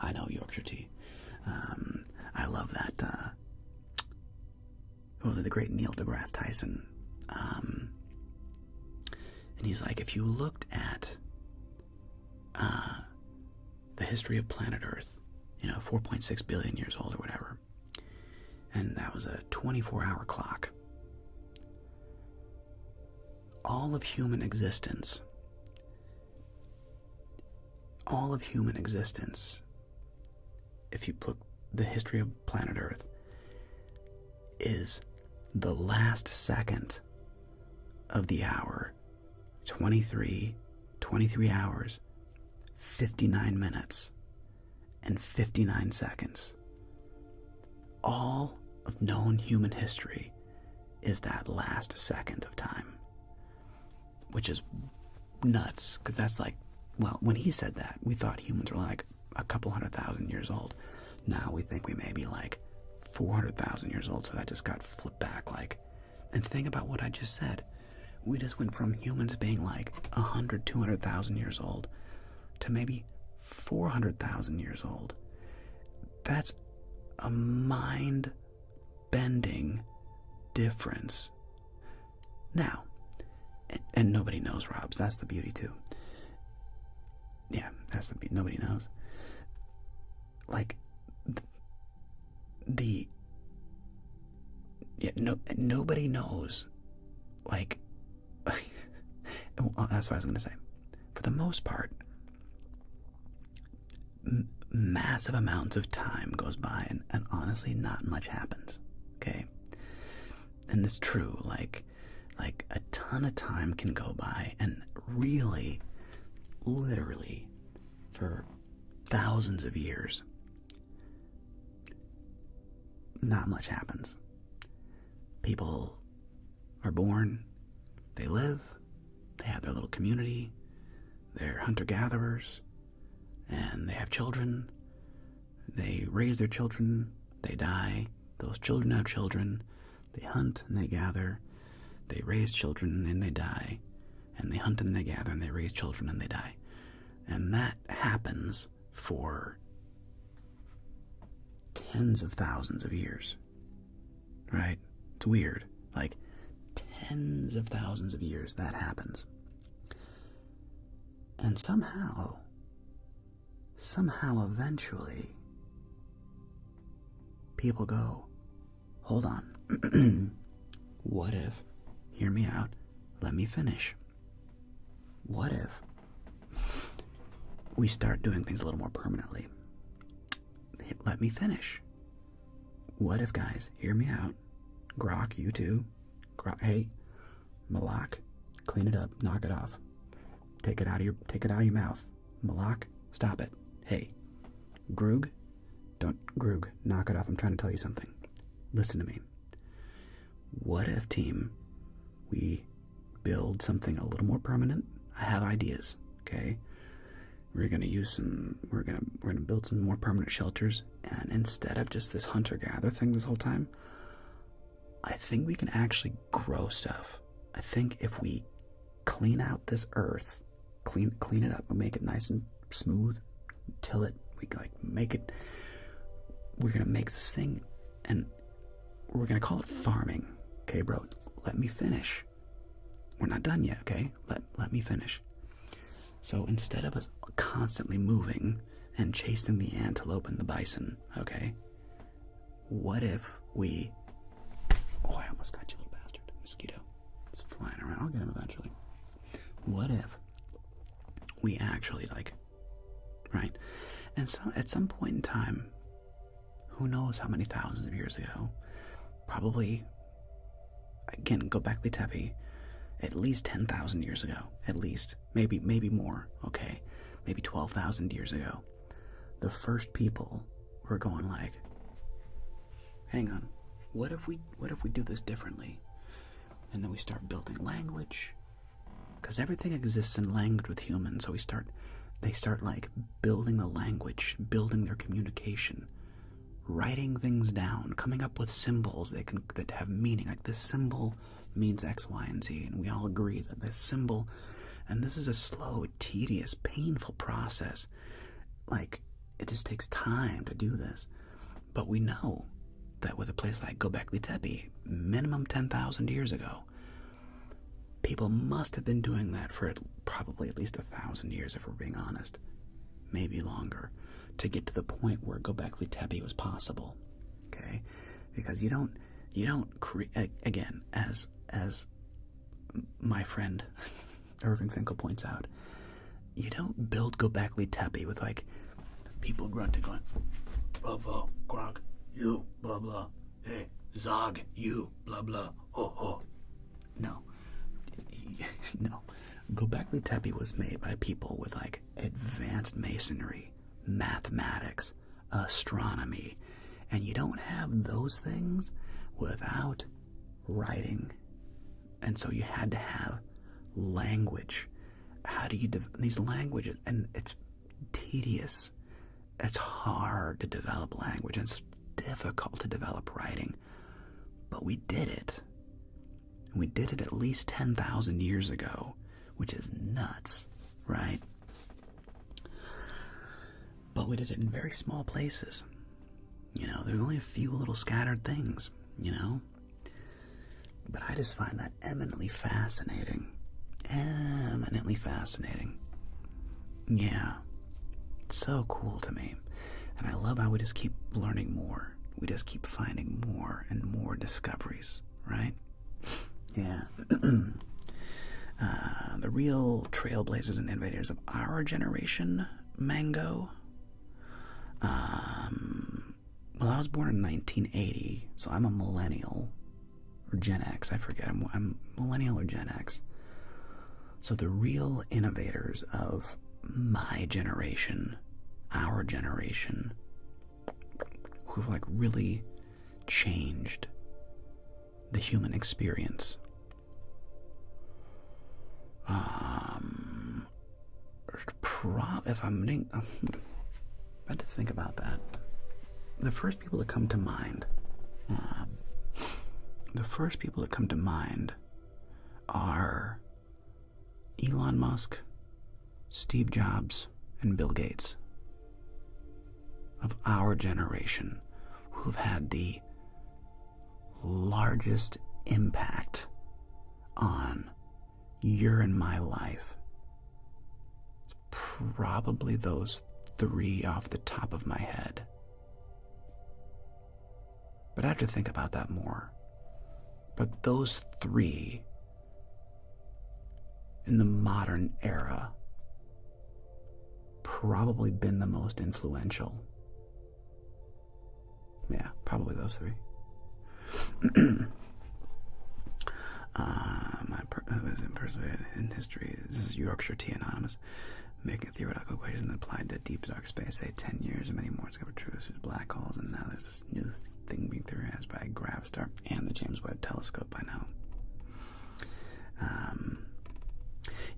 I know Yorkshire tea. I love that, the great Neil deGrasse Tyson. And he's like, if you looked at the history of planet Earth, 4.6 billion years old or whatever, and that was a 24-hour clock. all of human existence, if you put the history of planet Earth, is the last second of the hour, 23 hours, 59 minutes, and 59 seconds. All of known human history is that last second of time, which is nuts, because that's like, well, when he said that, we thought humans were like a couple 100,000 years old. Now we think we may be like 400,000 years old, so that just got flipped back, like. And think about what I just said. We just went from humans being like 100, 200,000 years old to maybe 400,000 years old. That's a mind-bending difference. Now, and nobody knows, Robs. That's the beauty too. Yeah, that's the beauty. Nobody knows. Like, nobody knows. Like, well, that's what I was going to say. For the most part, massive amounts of time goes by, and honestly, not much happens. Okay, and it's true. Like a ton of time can go by, and really, literally, for thousands of years, not much happens. People are born, they live, they have their little community, they're hunter-gatherers, and they have children, they raise their children, they die, those children have children, they hunt and they gather, they raise children and they die, and they hunt and they gather and they raise children and they die. And that happens for tens of thousands of years, right? It's weird. Like, tens of thousands of years that happens. And somehow eventually, people go, hold on. What if, hear me out, let me finish. What if we start doing things a little more permanently? Let me finish. What if, guys, hear me out. Grok, you too. Grok, hey, Malak, clean it up, knock it off. Take it out of your mouth. Malak, stop it. Hey, Groog, knock it off. I'm trying to tell you something. Listen to me. What if, team, we build something a little more permanent? I have ideas, okay? We're gonna build some more permanent shelters, and instead of just this hunter-gatherer thing this whole time, I think we can actually grow stuff. I think if we clean out this earth, clean it up, and make it nice and smooth, till it, we like make it. We're gonna make this thing, and we're gonna call it farming. Okay, bro, let me finish. We're not done yet, okay? Let me finish. So instead of us constantly moving and chasing the antelope and the bison, okay, what if we... Oh, I almost got you, little bastard. Mosquito. It's flying around. I'll get him eventually. What if we actually, like, right? And so at some point in time, who knows how many thousands of years ago, probably, again, Göbekli Tepe, at least 10,000 years ago, at least, maybe more, okay, maybe 12,000 years ago, the first people were going like, hang on, what if we do this differently? And then we start building language, because everything exists in language with humans, so they start like building the language, building their communication, writing things down, coming up with symbols that have meaning, like this symbol means X, Y, and Z, and we all agree that this symbol, and this is a slow, tedious, painful process. Like, it just takes time to do this. But we know that with a place like Göbekli Tepe, minimum 10,000 years ago, people must have been doing that for probably at least 1,000 years, if we're being honest, maybe longer, to get to the point where Göbekli Tepe was possible. Okay, because you don't create, again, as my friend Irving Finkel points out, you don't build Göbekli Tepe with like people grunting going, blah blah, Gronk, you, blah blah, hey, Zog, you, blah blah, ho ho. No. No. Göbekli Tepe was made by people with like advanced masonry, mathematics, astronomy, and you don't have those things without writing. And so you had to have language. How do you these languages? And it's tedious. It's hard to develop language, and it's difficult to develop writing. But we did it. We did it at least 10,000 years ago, which is nuts, right? But we did it in very small places. You know, there's only a few little scattered things, you know? But I just find that eminently fascinating. Eminently fascinating. Yeah. It's so cool to me. And I love how we just keep learning more. We just keep finding more and more discoveries, right? Yeah. The real trailblazers and innovators of our generation, Mango. Well, I was born in 1980, so I'm a millennial. Or Gen X, I forget. I'm millennial or Gen X. So the real innovators of my generation, our generation, who've like really changed the human experience. If I had to think about that, the first people that come to mind, are Elon Musk, Steve Jobs, and Bill Gates of our generation, who've had the largest impact on your and my life. It's probably those three off the top of my head. But I have to think about that more. But those three in the modern era probably been the most influential. Yeah, probably those three. Was impersonated in history. This is Yorkshire Tea Anonymous. Making theoretical equations that applied to deep dark space, say 10 years, and many more discovered truths with black holes, and now there's this new thing being theorized by Gravstar and the James Webb Telescope by now.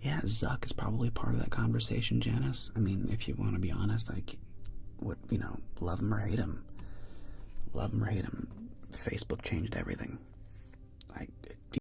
Yeah, Zuck is probably part of that conversation, Janice. I mean, if you want to be honest, love him or hate him. Love him or hate him, Facebook changed everything.